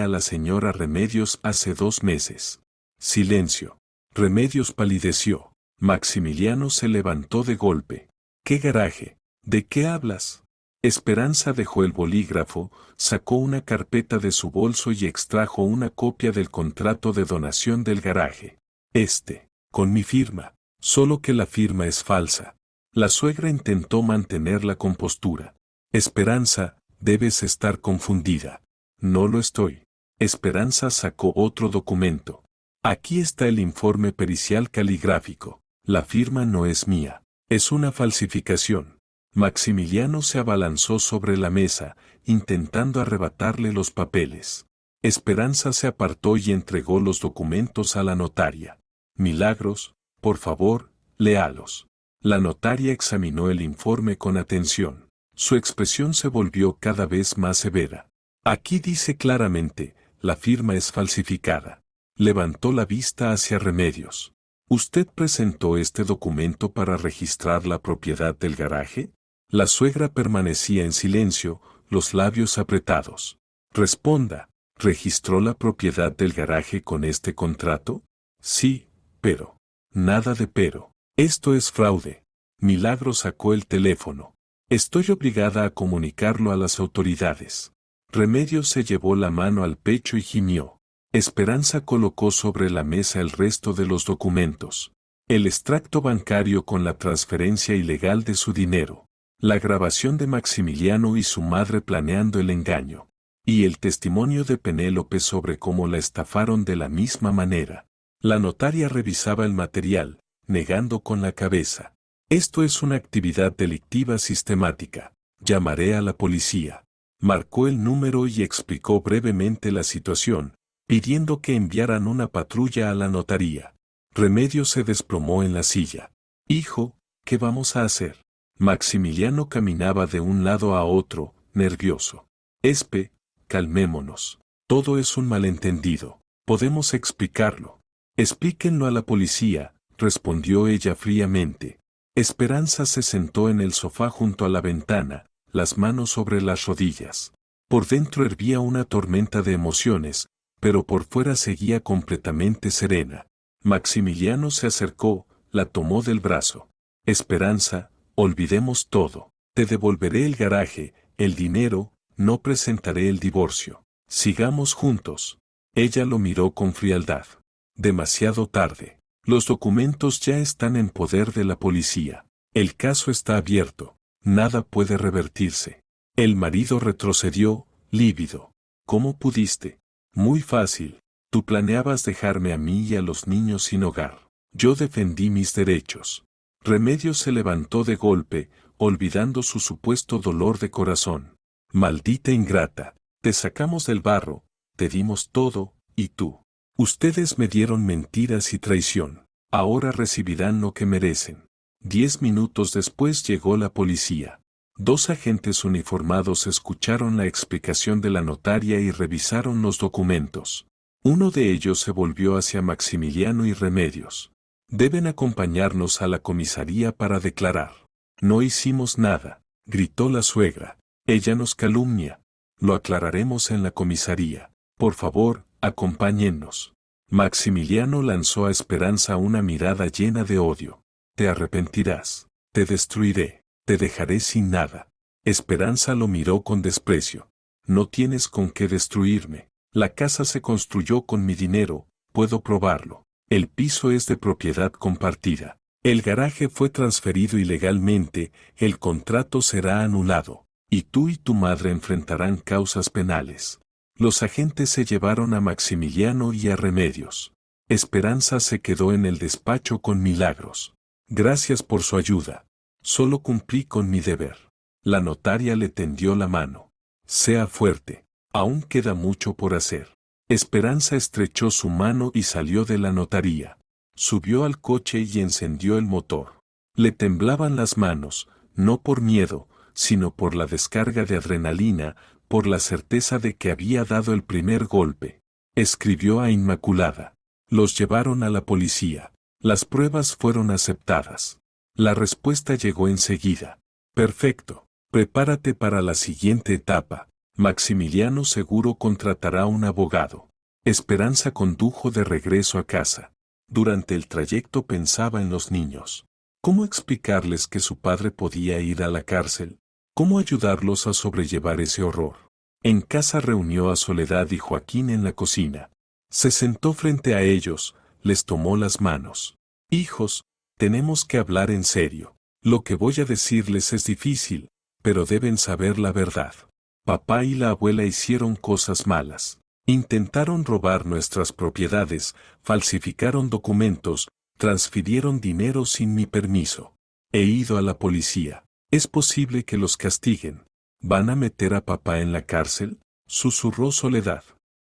A: a la señora Remedios hace 2 meses. Silencio. Remedios palideció. Maximiliano se levantó de golpe. ¿Qué garaje? ¿De qué hablas? Esperanza dejó el bolígrafo, sacó una carpeta de su bolso y extrajo una copia del contrato de donación del garaje. Con mi firma, solo que la firma es falsa. La suegra intentó mantener la compostura. Esperanza, debes estar confundida. No lo estoy. Esperanza sacó otro documento. Aquí está el informe pericial caligráfico. La firma no es mía. Es una falsificación. Maximiliano se abalanzó sobre la mesa, intentando arrebatarle los papeles. Esperanza se apartó y entregó los documentos a la notaria. Milagros, por favor, léalos. La notaria examinó el informe con atención. Su expresión se volvió cada vez más severa. Aquí dice claramente, la firma es falsificada. Levantó la vista hacia Remedios. ¿Usted presentó este documento para registrar la propiedad del garaje? La suegra permanecía en silencio, los labios apretados. Responda, ¿registró la propiedad del garaje con este contrato? Sí, pero. Nada de pero. Esto es fraude. Milagro sacó el teléfono. Estoy obligada a comunicarlo a las autoridades. Remedios se llevó la mano al pecho y gimió. Esperanza colocó sobre la mesa el resto de los documentos. El extracto bancario con la transferencia ilegal de su dinero. La grabación de Maximiliano y su madre planeando el engaño. Y el testimonio de Penélope sobre cómo la estafaron de la misma manera. La notaria revisaba el material, negando con la cabeza. Esto es una actividad delictiva sistemática. Llamaré a la policía. Marcó el número y explicó brevemente la situación, pidiendo que enviaran una patrulla a la notaría. Remedios se desplomó en la silla. Hijo, ¿qué vamos a hacer? Maximiliano caminaba de un lado a otro, nervioso. Calmémonos. Todo es un malentendido. Podemos explicarlo. Explíquenlo a la policía, respondió ella fríamente. Esperanza se sentó en el sofá junto a la ventana, las manos sobre las rodillas. Por dentro hervía una tormenta de emociones, pero por fuera seguía completamente serena. Maximiliano se acercó, la tomó del brazo. Esperanza, olvidemos todo. Te devolveré el garaje, el dinero, no presentaré el divorcio. Sigamos juntos. Ella lo miró con frialdad. Demasiado tarde. Los documentos ya están en poder de la policía. El caso está abierto. Nada puede revertirse. El marido retrocedió, lívido. ¿Cómo pudiste? Muy fácil. Tú planeabas dejarme a mí y a los niños sin hogar. Yo defendí mis derechos. Remedios se levantó de golpe, olvidando su supuesto dolor de corazón. Maldita ingrata. Te sacamos del barro, te dimos todo, y tú. Ustedes me dieron mentiras y traición. Ahora recibirán lo que merecen. 10 minutos después llegó la policía. 2 agentes uniformados escucharon la explicación de la notaria y revisaron los documentos. Uno de ellos se volvió hacia Maximiliano y Remedios. Deben acompañarnos a la comisaría para declarar. No hicimos nada, gritó la suegra. Ella nos calumnia. Lo aclararemos en la comisaría. Por favor, acompáñennos. Maximiliano lanzó a Esperanza una mirada llena de odio. Te arrepentirás. Te destruiré. Te dejaré sin nada. Esperanza lo miró con desprecio. No tienes con qué destruirme. La casa se construyó con mi dinero, puedo probarlo. El piso es de propiedad compartida. El garaje fue transferido ilegalmente, el contrato será anulado, y tú y tu madre enfrentarán causas penales. Los agentes se llevaron a Maximiliano y a Remedios. Esperanza se quedó en el despacho con Milagros. Gracias por su ayuda. Solo cumplí con mi deber. La notaria le tendió la mano. Sea fuerte. Aún queda mucho por hacer. Esperanza estrechó su mano y salió de la notaría. Subió al coche y encendió el motor. Le temblaban las manos, no por miedo, sino por la descarga de adrenalina, por la certeza de que había dado el primer golpe. Escribió a Inmaculada. Los llevaron a la policía. Las pruebas fueron aceptadas. La respuesta llegó enseguida. Perfecto. Prepárate para la siguiente etapa. Maximiliano seguro contratará un abogado. Esperanza condujo de regreso a casa. Durante el trayecto pensaba en los niños. ¿Cómo explicarles que su padre podía ir a la cárcel? ¿Cómo ayudarlos a sobrellevar ese horror? En casa reunió a Soledad y Joaquín en la cocina. Se sentó frente a ellos, les tomó las manos. Hijos, tenemos que hablar en serio. Lo que voy a decirles es difícil, pero deben saber la verdad. Papá y la abuela hicieron cosas malas. Intentaron robar nuestras propiedades, falsificaron documentos, transfirieron dinero sin mi permiso. He ido a la policía. ¿Es posible que los castiguen? ¿Van a meter a papá en la cárcel? Susurró Soledad.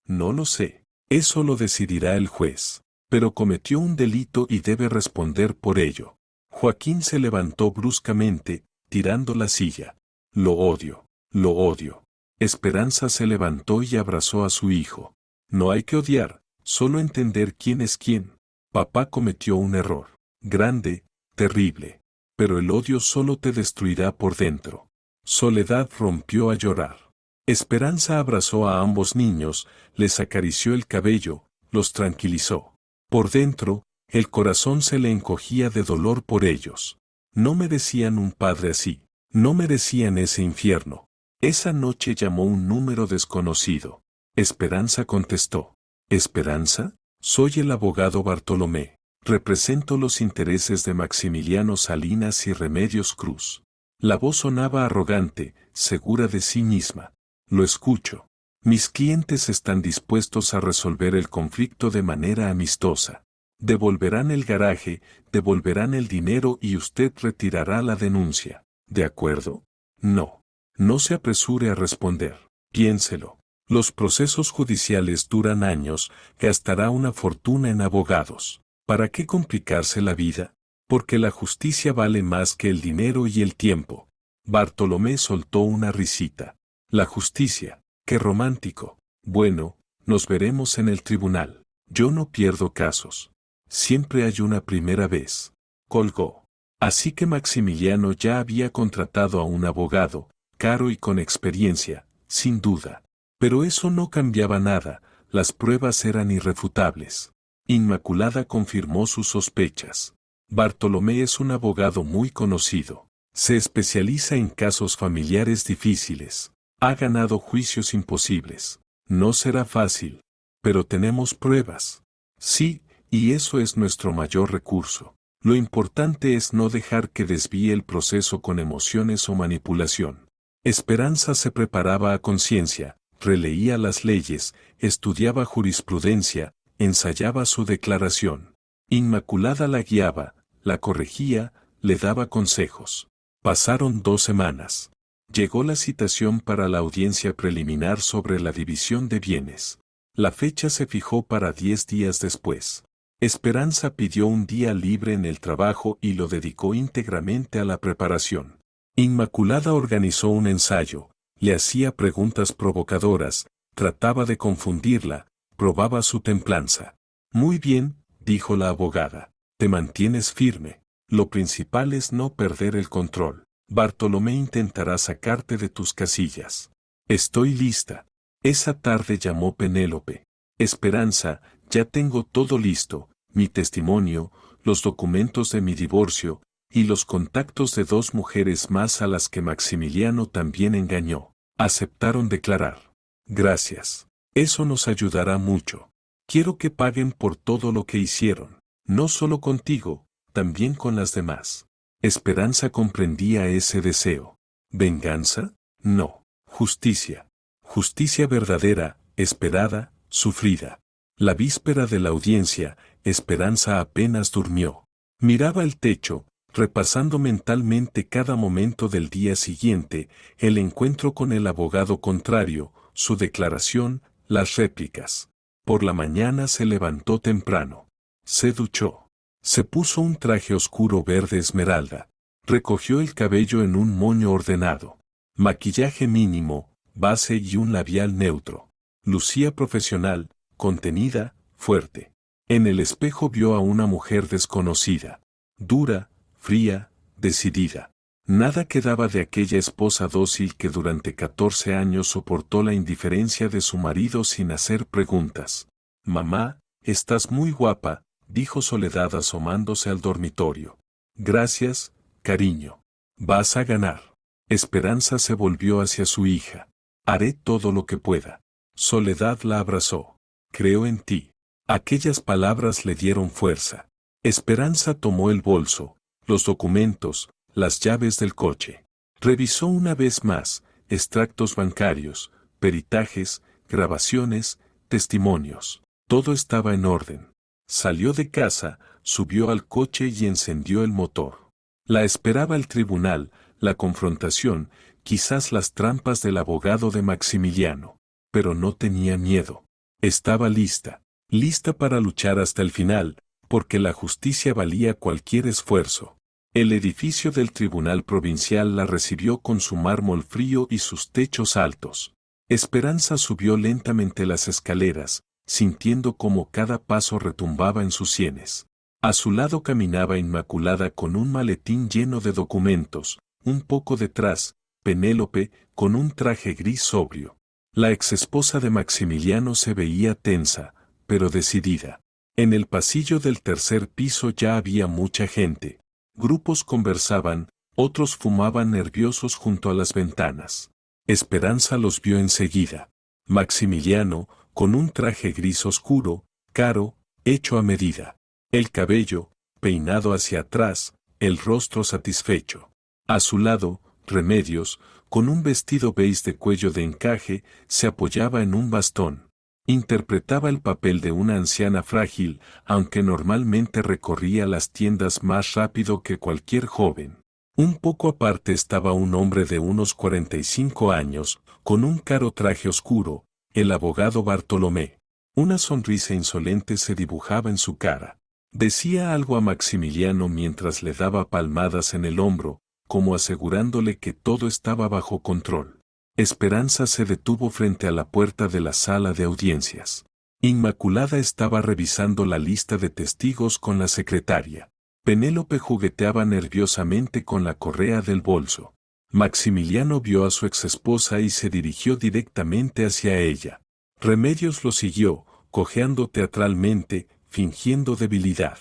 A: No lo sé. Eso lo decidirá el juez. Pero cometió un delito y debe responder por ello. Joaquín se levantó bruscamente, tirando la silla. Lo odio. Lo odio. Esperanza se levantó y abrazó a su hijo. No hay que odiar, solo entender quién es quién. Papá cometió un error. Grande, terrible. Pero el odio solo te destruirá por dentro. Soledad rompió a llorar. Esperanza abrazó a ambos niños, les acarició el cabello, los tranquilizó. Por dentro, el corazón se le encogía de dolor por ellos. No merecían un padre así, no merecían ese infierno. Esa noche llamó un número desconocido. Esperanza contestó. ¿Esperanza? Soy el abogado Bartolomé. Represento los intereses de Maximiliano Salinas y Remedios Cruz. La voz sonaba arrogante, segura de sí misma. Lo escucho. Mis clientes están dispuestos a resolver el conflicto de manera amistosa. Devolverán el garaje, devolverán el dinero y usted retirará la denuncia. ¿De acuerdo? No. No se apresure a responder. Piénselo. Los procesos judiciales duran años, gastará una fortuna en abogados. ¿Para qué complicarse la vida? Porque la justicia vale más que el dinero y el tiempo. Bartolomé soltó una risita. La justicia, qué romántico. Bueno, nos veremos en el tribunal. Yo no pierdo casos. Siempre hay una primera vez. Colgó. Así que Maximiliano ya había contratado a un abogado, caro y con experiencia, sin duda. Pero eso no cambiaba nada, las pruebas eran irrefutables. Inmaculada confirmó sus sospechas. Bartolomé es un abogado muy conocido. Se especializa en casos familiares difíciles. Ha ganado juicios imposibles. No será fácil. Pero tenemos pruebas. Sí, y eso es nuestro mayor recurso. Lo importante es no dejar que desvíe el proceso con emociones o manipulación. Esperanza se preparaba a conciencia, releía las leyes, estudiaba jurisprudencia, ensayaba su declaración. Inmaculada la guiaba, la corregía, le daba consejos. Pasaron 2 semanas. Llegó la citación para la audiencia preliminar sobre la división de bienes. La fecha se fijó para 10 días después. Esperanza pidió un día libre en el trabajo y lo dedicó íntegramente a la preparación. Inmaculada organizó un ensayo, le hacía preguntas provocadoras, trataba de confundirla, probaba su templanza. Muy bien, dijo la abogada, te mantienes firme. Lo principal es no perder el control. Bartolomé intentará sacarte de tus casillas. Estoy lista. Esa tarde llamó Penélope. Esperanza, ya tengo todo listo, mi testimonio, los documentos de mi divorcio, y los contactos de 2 mujeres más a las que Maximiliano también engañó. Aceptaron declarar. Gracias. Eso nos ayudará mucho. Quiero que paguen por todo lo que hicieron, no solo contigo, también con las demás. Esperanza comprendía ese deseo. ¿Venganza? No. Justicia. Justicia verdadera, esperada, sufrida. La víspera de la audiencia, Esperanza apenas durmió. Miraba el techo, repasando mentalmente cada momento del día siguiente, el encuentro con el abogado contrario, su declaración, las réplicas. Por la mañana se levantó temprano. Se duchó. Se puso un traje oscuro verde esmeralda. Recogió el cabello en un moño ordenado. Maquillaje mínimo, base y un labial neutro. Lucía profesional, contenida, fuerte. En el espejo vio a una mujer desconocida. Dura, fría, decidida. Nada quedaba de aquella esposa dócil que durante 14 años soportó la indiferencia de su marido sin hacer preguntas. Mamá, estás muy guapa, dijo Soledad asomándose al dormitorio. Gracias, cariño. Vas a ganar. Esperanza se volvió hacia su hija. Haré todo lo que pueda. Soledad la abrazó. Creo en ti. Aquellas palabras le dieron fuerza. Esperanza tomó el bolso, los documentos, las llaves del coche. Revisó una vez más, extractos bancarios, peritajes, grabaciones, testimonios. Todo estaba en orden. Salió de casa, subió al coche y encendió el motor. La esperaba el tribunal, la confrontación, quizás las trampas del abogado de Maximiliano. Pero no tenía miedo. Estaba lista. Lista para luchar hasta el final, porque la justicia valía cualquier esfuerzo. El edificio del Tribunal Provincial la recibió con su mármol frío y sus techos altos. Esperanza subió lentamente las escaleras, sintiendo cómo cada paso retumbaba en sus sienes. A su lado caminaba Inmaculada con un maletín lleno de documentos, un poco detrás, Penélope, con un traje gris sobrio. La exesposa de Maximiliano se veía tensa, pero decidida. En el pasillo del tercer piso ya había mucha gente. Grupos conversaban, otros fumaban nerviosos junto a las ventanas. Esperanza los vio enseguida. Maximiliano, con un traje gris oscuro, caro, hecho a medida. El cabello, peinado hacia atrás, el rostro satisfecho. A su lado, Remedios, con un vestido beige de cuello de encaje, se apoyaba en un bastón. Interpretaba el papel de una anciana frágil, aunque normalmente recorría las tiendas más rápido que cualquier joven. Un poco aparte estaba un hombre de unos 45 años, con un caro traje oscuro, el abogado Bartolomé. Una sonrisa insolente se dibujaba en su cara. Decía algo a Maximiliano mientras le daba palmadas en el hombro, como asegurándole que todo estaba bajo control. Esperanza se detuvo frente a la puerta de la sala de audiencias. Inmaculada estaba revisando la lista de testigos con la secretaria. Penélope jugueteaba nerviosamente con la correa del bolso. Maximiliano vio a su exesposa y se dirigió directamente hacia ella. Remedios lo siguió, cojeando teatralmente, fingiendo debilidad.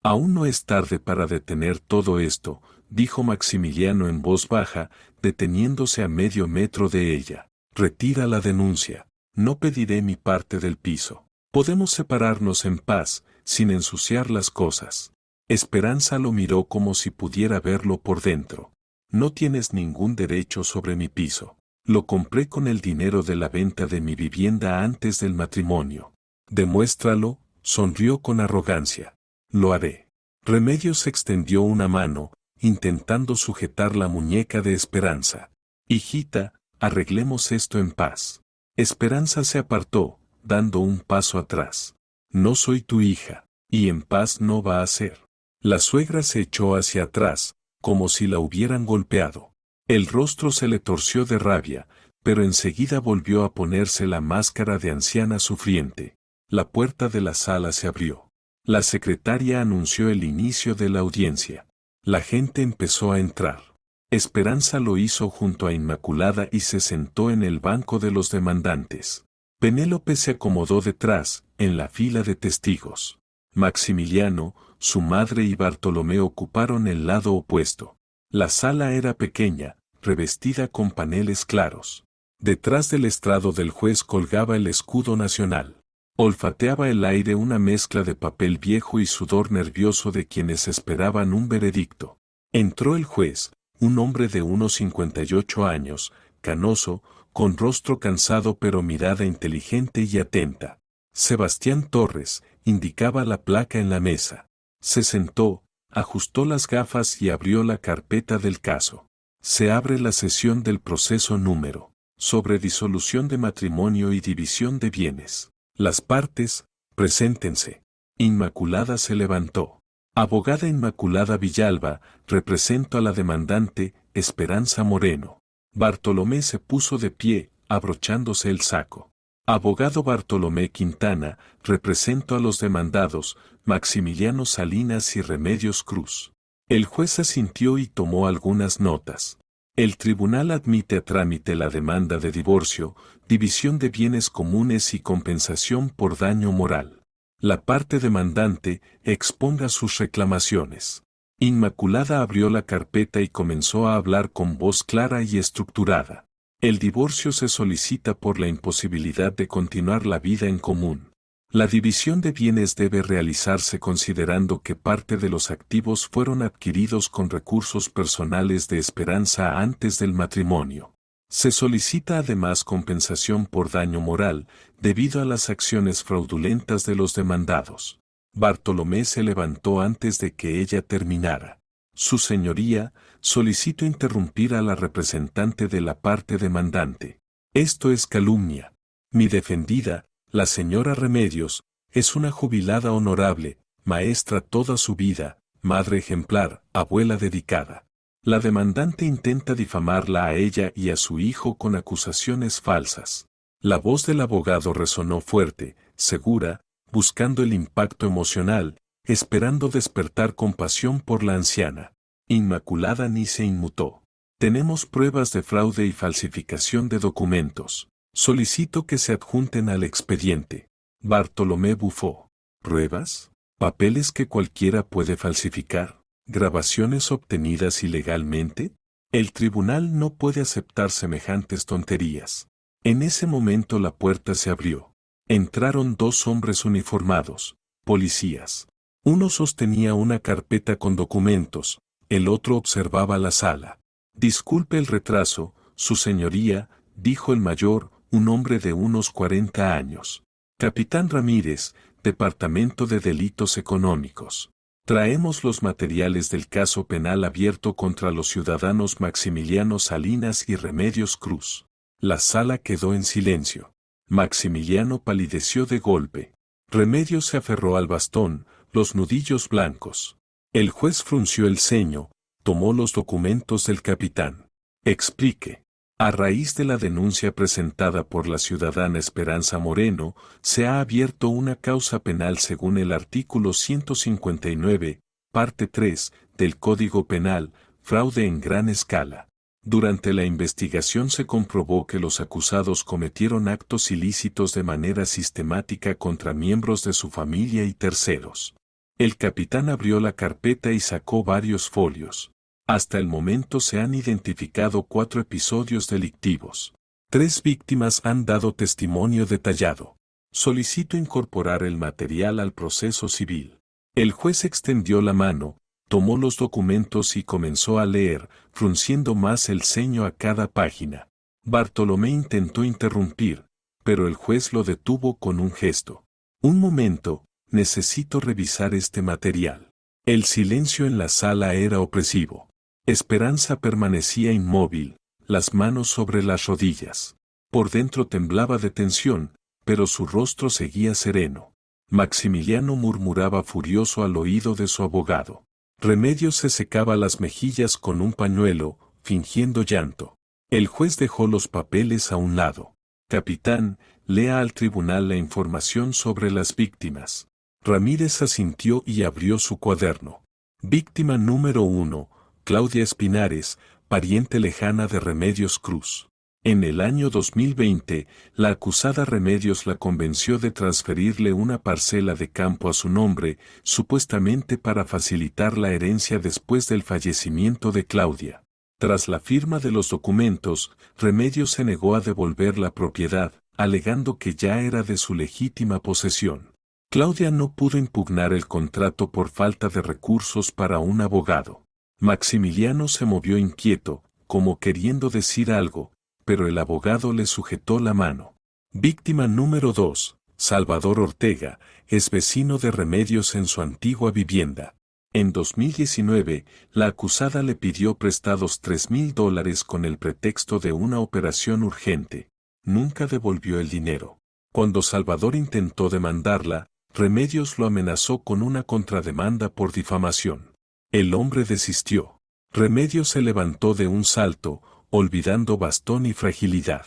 A: Aún no es tarde para detener todo esto, dijo Maximiliano en voz baja, deteniéndose a medio metro de ella. Retira la denuncia. No pediré mi parte del piso. Podemos separarnos en paz, sin ensuciar las cosas. Esperanza lo miró como si pudiera verlo por dentro. No tienes ningún derecho sobre mi piso. Lo compré con el dinero de la venta de mi vivienda antes del matrimonio. Demuéstralo, sonrió con arrogancia. Lo haré. Remedios extendió una mano, intentando sujetar la muñeca de Esperanza. Hijita, arreglemos esto en paz. Esperanza se apartó, dando un paso atrás. No soy tu hija, y en paz no va a ser. La suegra se echó hacia atrás, como si la hubieran golpeado. El rostro se le torció de rabia, pero enseguida volvió a ponerse la máscara de anciana sufriente. La puerta de la sala se abrió. La secretaria anunció el inicio de la audiencia. La gente empezó a entrar. Esperanza lo hizo junto a Inmaculada y se sentó en el banco de los demandantes. Penélope se acomodó detrás, en la fila de testigos. Maximiliano, su madre y Bartolomé ocuparon el lado opuesto. La sala era pequeña, revestida con paneles claros. Detrás del estrado del juez colgaba el escudo nacional. Olfateaba el aire una mezcla de papel viejo y sudor nervioso de quienes esperaban un veredicto. Entró el juez, un hombre de unos 58 años, canoso, con rostro cansado pero mirada inteligente y atenta. Sebastián Torres, indicaba la placa en la mesa. Se sentó, ajustó las gafas y abrió la carpeta del caso. Se abre la sesión del proceso número sobre disolución de matrimonio y división de bienes. Las partes, preséntense. Inmaculada se levantó. Abogada Inmaculada Villalba, represento a la demandante, Esperanza Moreno. Bartolomé se puso de pie, abrochándose el saco. Abogado Bartolomé Quintana, represento a los demandados, Maximiliano Salinas y Remedios Cruz. El juez asintió y tomó algunas notas. El tribunal admite a trámite la demanda de divorcio, división de bienes comunes y compensación por daño moral. La parte demandante exponga sus reclamaciones. Inmaculada abrió la carpeta y comenzó a hablar con voz clara y estructurada. El divorcio se solicita por la imposibilidad de continuar la vida en común. La división de bienes debe realizarse considerando que parte de los activos fueron adquiridos con recursos personales de Esperanza antes del matrimonio. Se solicita además compensación por daño moral, debido a las acciones fraudulentas de los demandados. Bartolomé se levantó antes de que ella terminara. Su señoría, solicito interrumpir a la representante de la parte demandante. Esto es calumnia. Mi defendida, la señora Remedios, es una jubilada honorable, maestra toda su vida, madre ejemplar, abuela dedicada. La demandante intenta difamarla a ella y a su hijo con acusaciones falsas. La voz del abogado resonó fuerte, segura, buscando el impacto emocional, esperando despertar compasión por la anciana. Inmaculada ni se inmutó. Tenemos pruebas de fraude y falsificación de documentos. Solicito que se adjunten al expediente. Bartolomé bufó. ¿Pruebas? ¿Papeles que cualquiera puede falsificar? ¿Grabaciones obtenidas ilegalmente? El tribunal no puede aceptar semejantes tonterías. En ese momento la puerta se abrió. Entraron dos hombres uniformados, policías. Uno sostenía una carpeta con documentos, el otro observaba la sala. Disculpe el retraso, su señoría, dijo el mayor, un hombre de unos 40 años. Capitán Ramírez, Departamento de Delitos Económicos. Traemos los materiales del caso penal abierto contra los ciudadanos Maximiliano Salinas y Remedios Cruz. La sala quedó en silencio. Maximiliano palideció de golpe. Remedios se aferró al bastón, los nudillos blancos. El juez frunció el ceño, tomó los documentos del capitán. Explique. A raíz de la denuncia presentada por la ciudadana Esperanza Moreno, se ha abierto una causa penal según el artículo 159, parte 3, del Código Penal, fraude en gran escala. Durante la investigación se comprobó que los acusados cometieron actos ilícitos de manera sistemática contra miembros de su familia y terceros. El capitán abrió la carpeta y sacó varios folios. Hasta el momento se han identificado 4 episodios delictivos. 3 víctimas han dado testimonio detallado. Solicito incorporar el material al proceso civil. El juez extendió la mano, tomó los documentos y comenzó a leer, frunciendo más el ceño a cada página. Bartolomé intentó interrumpir, pero el juez lo detuvo con un gesto. Un momento, necesito revisar este material. El silencio en la sala era opresivo. Esperanza permanecía inmóvil, las manos sobre las rodillas. Por dentro temblaba de tensión, pero su rostro seguía sereno. Maximiliano murmuraba furioso al oído de su abogado. Remedios se secaba las mejillas con un pañuelo, fingiendo llanto. El juez dejó los papeles a un lado. Capitán, lea al tribunal la información sobre las víctimas. Ramírez asintió y abrió su cuaderno. Víctima número 1. Claudia Espinares, pariente lejana de Remedios Cruz. En el año 2020, la acusada Remedios la convenció de transferirle una parcela de campo a su nombre, supuestamente para facilitar la herencia después del fallecimiento de Claudia. Tras la firma de los documentos, Remedios se negó a devolver la propiedad, alegando que ya era de su legítima posesión. Claudia no pudo impugnar el contrato por falta de recursos para un abogado. Maximiliano se movió inquieto, como queriendo decir algo, pero el abogado le sujetó la mano. Víctima número 2, Salvador Ortega, es vecino de Remedios en su antigua vivienda. En 2019, la acusada le pidió prestados $3,000 con el pretexto de una operación urgente. Nunca devolvió el dinero. Cuando Salvador intentó demandarla, Remedios lo amenazó con una contrademanda por difamación. El hombre desistió. Remedios se levantó de un salto, olvidando bastón y fragilidad.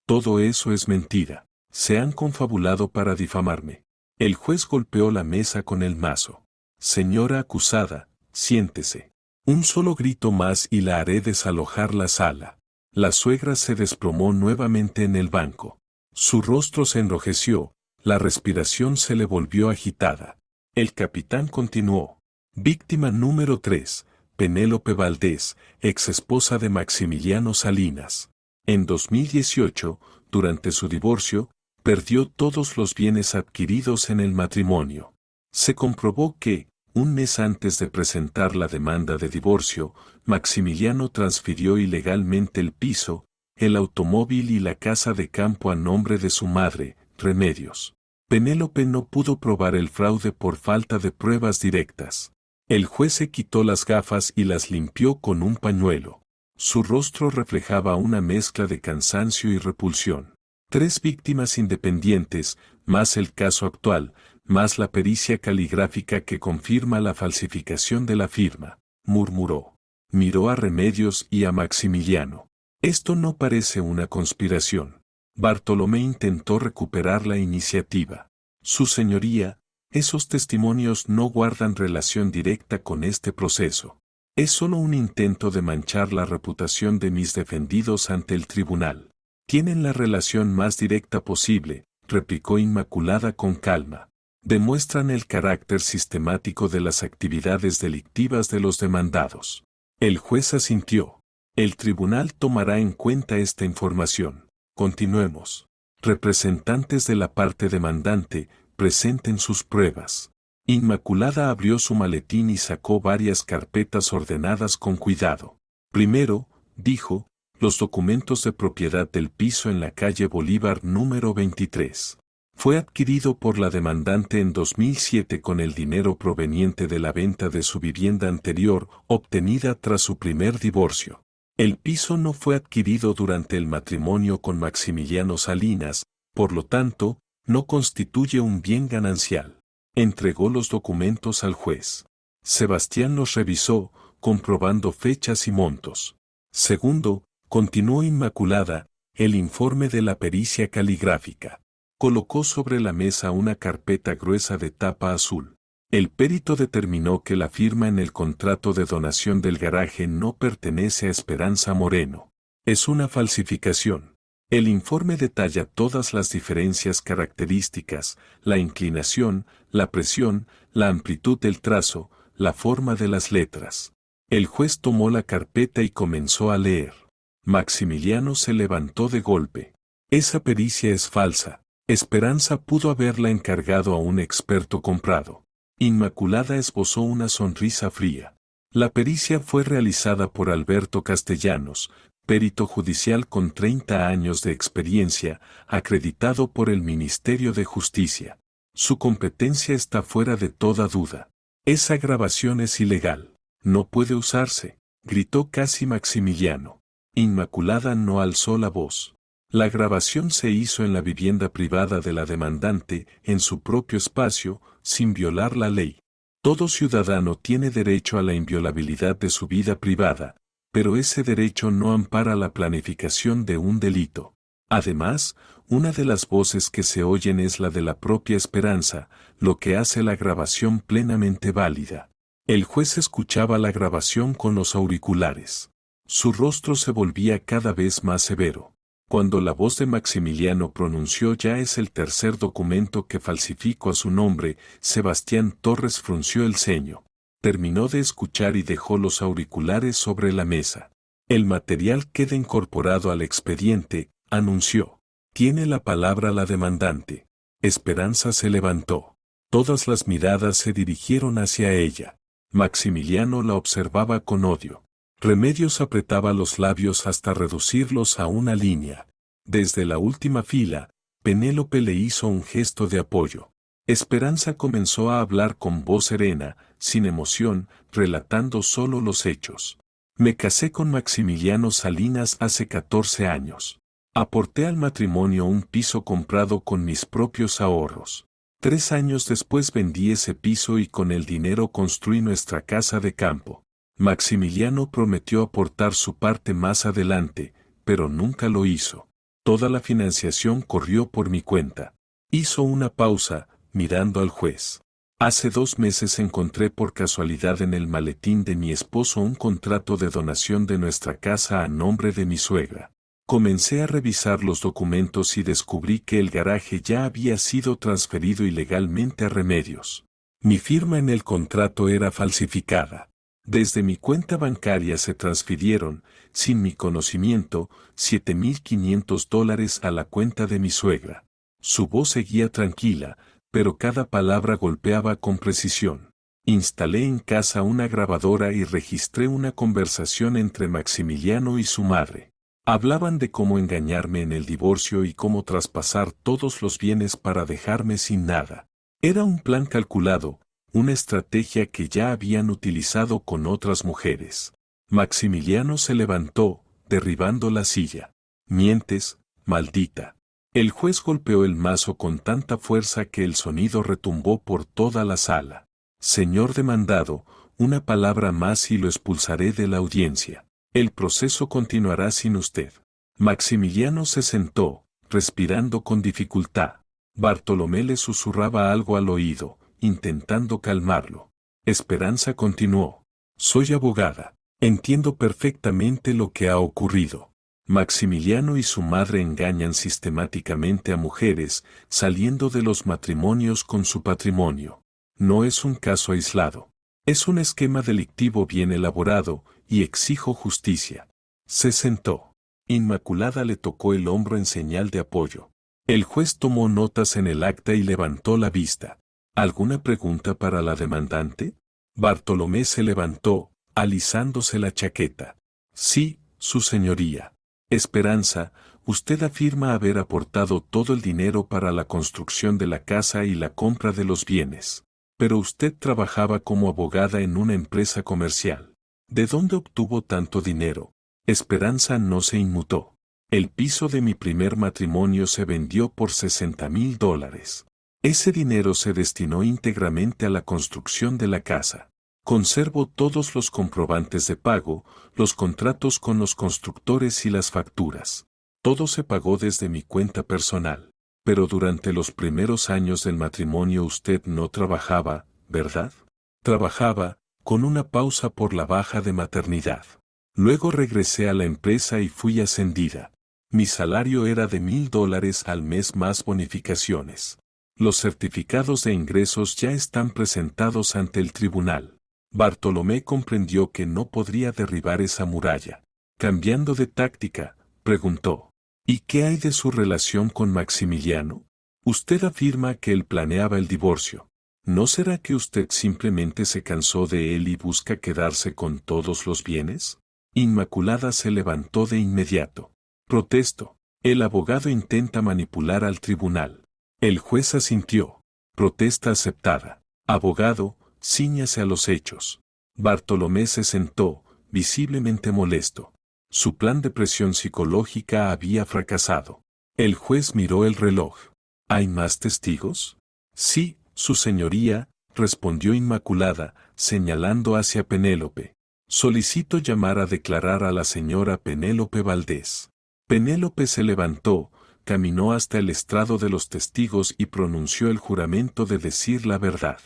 A: Todo eso es mentira. Se han confabulado para difamarme. El juez golpeó la mesa con el mazo. Señora acusada, siéntese. Un solo grito más y la haré desalojar la sala. La suegra se desplomó nuevamente en el banco. Su rostro se enrojeció, la respiración se le volvió agitada. El capitán continuó. Víctima número 3, Penélope Valdés, ex esposa de Maximiliano Salinas. En 2018, durante su divorcio, perdió todos los bienes adquiridos en el matrimonio. Se comprobó que, un mes antes de presentar la demanda de divorcio, Maximiliano transfirió ilegalmente el piso, el automóvil y la casa de campo a nombre de su madre, Remedios. Penélope no pudo probar el fraude por falta de pruebas directas. El juez se quitó las gafas y las limpió con un pañuelo. Su rostro reflejaba una mezcla de cansancio y repulsión. 3 víctimas independientes, más el caso actual, más la pericia caligráfica que confirma la falsificación de la firma, murmuró. Miró a Remedios y a Maximiliano. Esto no parece una conspiración. Bartolomé intentó recuperar la iniciativa. Su señoría, esos testimonios no guardan relación directa con este proceso. Es solo un intento de manchar la reputación de mis defendidos ante el tribunal. Tienen la relación más directa posible, replicó Inmaculada con calma. Demuestran el carácter sistemático de las actividades delictivas de los demandados. El juez asintió. El tribunal tomará en cuenta esta información. Continuemos. Representantes de la parte demandante, presenten sus pruebas. Inmaculada abrió su maletín y sacó varias carpetas ordenadas con cuidado. Primero, dijo, los documentos de propiedad del piso en la calle Bolívar número 23. Fue adquirido por la demandante en 2007 con el dinero proveniente de la venta de su vivienda anterior, obtenida tras su primer divorcio. El piso no fue adquirido durante el matrimonio con Maximiliano Salinas, por lo tanto, no constituye un bien ganancial. Entregó los documentos al juez. Sebastián los revisó, comprobando fechas y montos. Segundo, continuó Inmaculada, el informe de la pericia caligráfica. Colocó sobre la mesa una carpeta gruesa de tapa azul. El perito determinó que la firma en el contrato de donación del garaje no pertenece a Esperanza Moreno. Es una falsificación. El informe detalla todas las diferencias características, la inclinación, la presión, la amplitud del trazo, la forma de las letras. El juez tomó la carpeta y comenzó a leer. Maximiliano se levantó de golpe. Esa pericia es falsa. Esperanza pudo haberla encargado a un experto comprado. Inmaculada esbozó una sonrisa fría. La pericia fue realizada por Alberto Castellanos, perito judicial con 30 años de experiencia, acreditado por el Ministerio de Justicia. Su competencia está fuera de toda duda. Esa grabación es ilegal. No puede usarse, gritó casi Maximiliano. Inmaculada no alzó la voz. La grabación se hizo en la vivienda privada de la demandante, en su propio espacio, sin violar la ley. Todo ciudadano tiene derecho a la inviolabilidad de su vida privada, pero ese derecho no ampara la planificación de un delito. Además, una de las voces que se oyen es la de la propia Esperanza, lo que hace la grabación plenamente válida. El juez escuchaba la grabación con los auriculares. Su rostro se volvía cada vez más severo. Cuando la voz de Maximiliano pronunció ya es el tercer documento que falsifico a su nombre, Sebastián Torres frunció el ceño. Terminó de escuchar y dejó los auriculares sobre la mesa. El material queda incorporado al expediente, anunció. Tiene la palabra la demandante. Esperanza se levantó. Todas las miradas se dirigieron hacia ella. Maximiliano la observaba con odio. Remedios apretaba los labios hasta reducirlos a una línea. Desde la última fila, Penélope le hizo un gesto de apoyo. Esperanza comenzó a hablar con voz serena, sin emoción, relatando solo los hechos. Me casé con Maximiliano Salinas hace 14 años. Aporté al matrimonio un piso comprado con mis propios ahorros. 3 años después vendí ese piso y con el dinero construí nuestra casa de campo. Maximiliano prometió aportar su parte más adelante, pero nunca lo hizo. Toda la financiación corrió por mi cuenta. Hizo una pausa, mirando al juez. Hace 2 meses encontré por casualidad en el maletín de mi esposo un contrato de donación de nuestra casa a nombre de mi suegra. Comencé a revisar los documentos y descubrí que el garaje ya había sido transferido ilegalmente a Remedios. Mi firma en el contrato era falsificada. Desde mi cuenta bancaria se transfirieron, sin mi conocimiento, $7,500 a la cuenta de mi suegra. Su voz seguía tranquila, pero cada palabra golpeaba con precisión. Instalé en casa una grabadora y registré una conversación entre Maximiliano y su madre. Hablaban de cómo engañarme en el divorcio y cómo traspasar todos los bienes para dejarme sin nada. Era un plan calculado, una estrategia que ya habían utilizado con otras mujeres. Maximiliano se levantó, derribando la silla. Mientes, maldita. El juez golpeó el mazo con tanta fuerza que el sonido retumbó por toda la sala. Señor demandado, una palabra más y lo expulsaré de la audiencia. El proceso continuará sin usted. Maximiliano se sentó, respirando con dificultad. Bartolomé le susurraba algo al oído, intentando calmarlo. Esperanza continuó. Soy abogada. Entiendo perfectamente lo que ha ocurrido. Maximiliano y su madre engañan sistemáticamente a mujeres, saliendo de los matrimonios con su patrimonio. No es un caso aislado. Es un esquema delictivo bien elaborado, y exijo justicia. Se sentó. Inmaculada le tocó el hombro en señal de apoyo. El juez tomó notas en el acta y levantó la vista. ¿Alguna pregunta para la demandante? Bartolomé se levantó, alisándose la chaqueta. Sí, su señoría. Esperanza, usted afirma haber aportado todo el dinero para la construcción de la casa y la compra de los bienes. Pero usted trabajaba como abogada en una empresa comercial. ¿De dónde obtuvo tanto dinero? Esperanza no se inmutó. El piso de mi primer matrimonio se vendió por $60,000. Ese dinero se destinó íntegramente a la construcción de la casa. Conservo todos los comprobantes de pago, los contratos con los constructores y las facturas. Todo se pagó desde mi cuenta personal. Pero durante los primeros años del matrimonio usted no trabajaba, ¿verdad? Trabajaba, con una pausa por la baja de maternidad. Luego regresé a la empresa y fui ascendida. Mi salario era de $1,000 al mes más bonificaciones. Los certificados de ingresos ya están presentados ante el tribunal. Bartolomé comprendió que no podría derribar esa muralla. Cambiando de táctica, preguntó: ¿y qué hay de su relación con Maximiliano? Usted afirma que él planeaba el divorcio. ¿No será que usted simplemente se cansó de él y busca quedarse con todos los bienes? Inmaculada se levantó de inmediato. Protesto. El abogado intenta manipular al tribunal. El juez asintió. Protesta aceptada. Abogado, cíñase a los hechos. Bartolomé se sentó, visiblemente molesto. Su plan de presión psicológica había fracasado. El juez miró el reloj. ¿Hay más testigos? Sí, su señoría, respondió Inmaculada, señalando hacia Penélope. Solicito llamar a declarar a la señora Penélope Valdés. Penélope se levantó, caminó hasta el estrado de los testigos y pronunció el juramento de decir la verdad.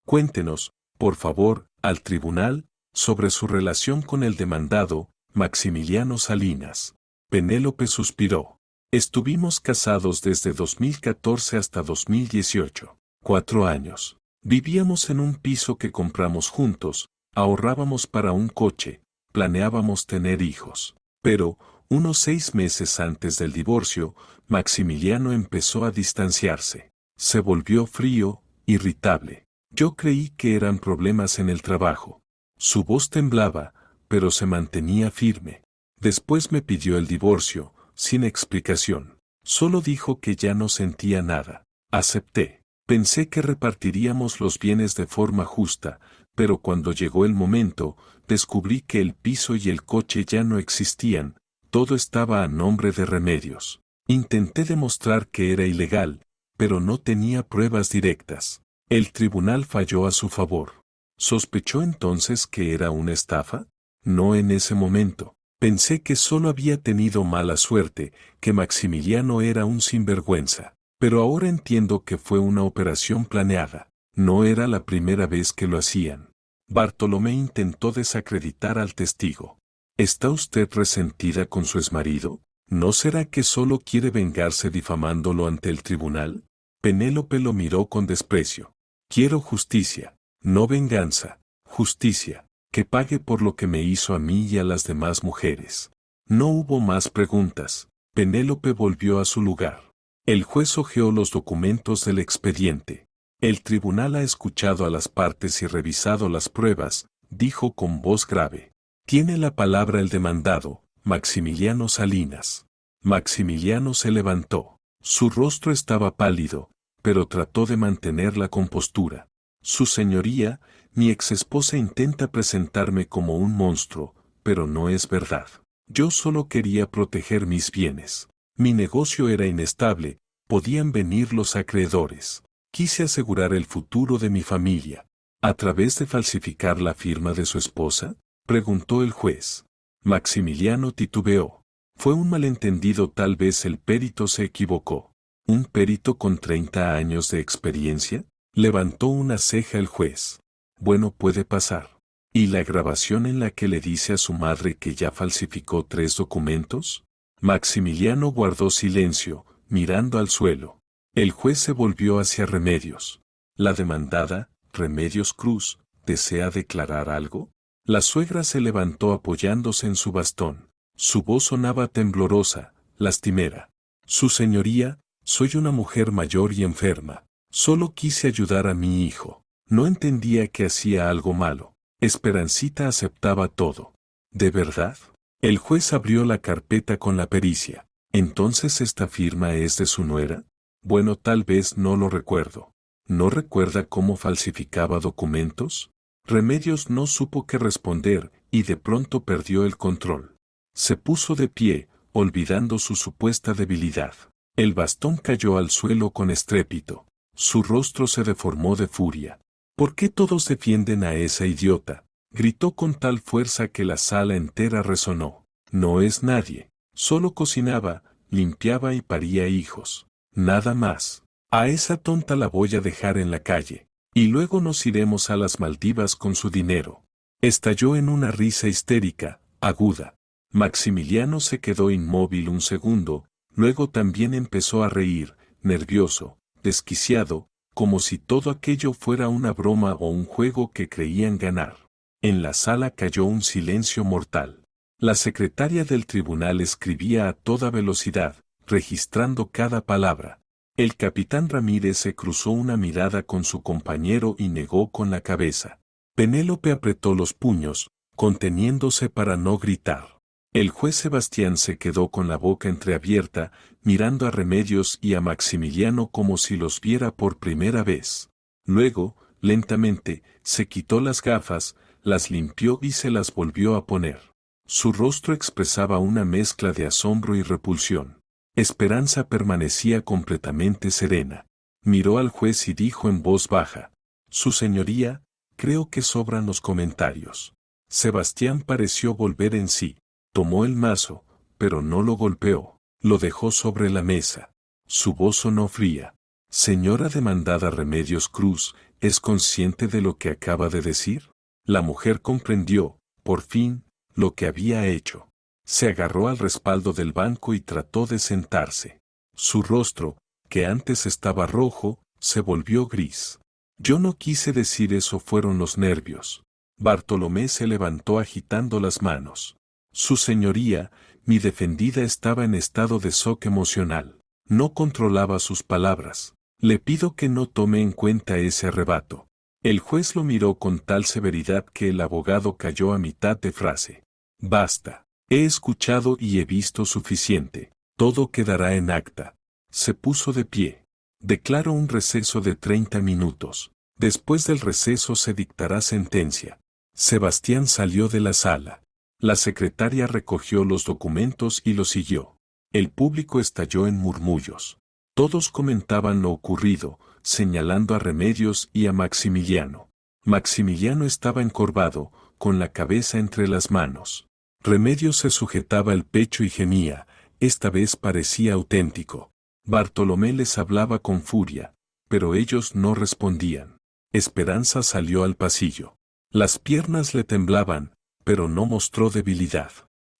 A: Cuéntenos, por favor, al tribunal, sobre su relación con el demandado, Maximiliano Salinas. Penélope suspiró. Estuvimos casados desde 2014 hasta 2018. 4 años. Vivíamos en un piso que compramos juntos, ahorrábamos para un coche, planeábamos tener hijos. Pero, unos 6 meses antes del divorcio, Maximiliano empezó a distanciarse. Se volvió frío, irritable. Yo creí que eran problemas en el trabajo. Su voz temblaba, pero se mantenía firme. Después me pidió el divorcio, sin explicación. Solo dijo que ya no sentía nada. Acepté. Pensé que repartiríamos los bienes de forma justa, pero cuando llegó el momento, descubrí que el piso y el coche ya no existían, todo estaba a nombre de Remedios. Intenté demostrar que era ilegal, pero no tenía pruebas directas. El tribunal falló a su favor. ¿Sospechó entonces que era una estafa? No en ese momento. Pensé que solo había tenido mala suerte, que Maximiliano era un sinvergüenza. Pero ahora entiendo que fue una operación planeada. No era la primera vez que lo hacían. Bartolomé intentó desacreditar al testigo. ¿Está usted resentida con su exmarido? ¿No será que solo quiere vengarse difamándolo ante el tribunal? Penélope lo miró con desprecio. Quiero justicia, no venganza, justicia, que pague por lo que me hizo a mí y a las demás mujeres. No hubo más preguntas. Penélope volvió a su lugar. El juez hojeó los documentos del expediente. El tribunal ha escuchado a las partes y revisado las pruebas, dijo con voz grave. Tiene la palabra el demandado, Maximiliano Salinas. Maximiliano se levantó. Su rostro estaba pálido, pero trató de mantener la compostura. Su señoría, mi exesposa intenta presentarme como un monstruo, pero no es verdad. Yo solo quería proteger mis bienes. Mi negocio era inestable, podían venir los acreedores. Quise asegurar el futuro de mi familia. ¿A través de falsificar la firma de su esposa?, preguntó el juez. Maximiliano titubeó. Fue un malentendido, tal vez el perito se equivocó. ¿Un perito con 30 años de experiencia? Levantó una ceja el juez. Bueno, puede pasar. ¿Y la grabación en la que le dice a su madre que ya falsificó 3 documentos? Maximiliano guardó silencio, mirando al suelo. El juez se volvió hacia Remedios. La demandada, Remedios Cruz, ¿desea declarar algo? La suegra se levantó apoyándose en su bastón. Su voz sonaba temblorosa, lastimera. Su señoría, soy una mujer mayor y enferma. Solo quise ayudar a mi hijo. No entendía que hacía algo malo. Esperancita aceptaba todo. ¿De verdad? El juez abrió la carpeta con la pericia. ¿Entonces esta firma es de su nuera? Bueno, tal vez no lo recuerdo. ¿No recuerda cómo falsificaba documentos? Remedios no supo qué responder y de pronto perdió el control. Se puso de pie, olvidando su supuesta debilidad. El bastón cayó al suelo con estrépito. Su rostro se deformó de furia. ¿Por qué todos defienden a esa idiota?, gritó con tal fuerza que la sala entera resonó. No es nadie. Solo cocinaba, limpiaba y paría hijos. Nada más. A esa tonta la voy a dejar en la calle. Y luego nos iremos a las Maldivas con su dinero. Estalló en una risa histérica, aguda. Maximiliano se quedó inmóvil un segundo, luego también empezó a reír, nervioso, desquiciado, como si todo aquello fuera una broma o un juego que creían ganar. En la sala cayó un silencio mortal. La secretaria del tribunal escribía a toda velocidad, registrando cada palabra. El capitán Ramírez se cruzó una mirada con su compañero y negó con la cabeza. Penélope apretó los puños, conteniéndose para no gritar. El juez Sebastián se quedó con la boca entreabierta, mirando a Remedios y a Maximiliano como si los viera por primera vez. Luego, lentamente, se quitó las gafas, las limpió y se las volvió a poner. Su rostro expresaba una mezcla de asombro y repulsión. Esperanza permanecía completamente serena. Miró al juez y dijo en voz baja: Su señoría, creo que sobran los comentarios. Sebastián pareció volver en sí. Tomó el mazo, pero no lo golpeó. Lo dejó sobre la mesa. Su voz sonó fría. Señora demandada Remedios Cruz, ¿es consciente de lo que acaba de decir? La mujer comprendió, por fin, lo que había hecho. Se agarró al respaldo del banco y trató de sentarse. Su rostro, que antes estaba rojo, se volvió gris. Yo no quise decir eso, fueron los nervios. Bartolomé se levantó agitando las manos. Su señoría, mi defendida estaba en estado de shock emocional. No controlaba sus palabras. Le pido que no tome en cuenta ese arrebato. El juez lo miró con tal severidad que el abogado cayó a mitad de frase. Basta. He escuchado y he visto suficiente. Todo quedará en acta. Se puso de pie. Declaro un receso de 30 minutos. Después del receso se dictará sentencia. Sebastián salió de la sala. La secretaria recogió los documentos y los siguió. El público estalló en murmullos. Todos comentaban lo ocurrido, señalando a Remedios y a Maximiliano. Maximiliano estaba encorvado, con la cabeza entre las manos. Remedios se sujetaba el pecho y gemía, esta vez parecía auténtico. Bartolomé les hablaba con furia, pero ellos no respondían. Esperanza salió al pasillo. Las piernas le temblaban, pero no mostró debilidad.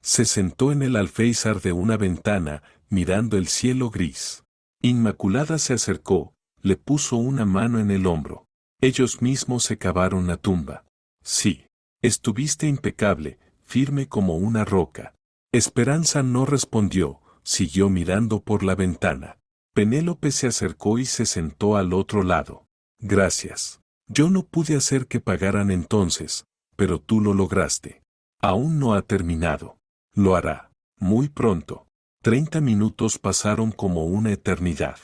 A: Se sentó en el alféizar de una ventana, mirando el cielo gris. Inmaculada se acercó, le puso una mano en el hombro. Ellos mismos se cavaron la tumba. Sí. Estuviste impecable, firme como una roca. Esperanza no respondió, siguió mirando por la ventana. Penélope se acercó y se sentó al otro lado. Gracias. Yo no pude hacer que pagaran entonces, pero tú lo lograste. Aún no ha terminado. Lo hará. Muy pronto. 30 minutos pasaron como una eternidad.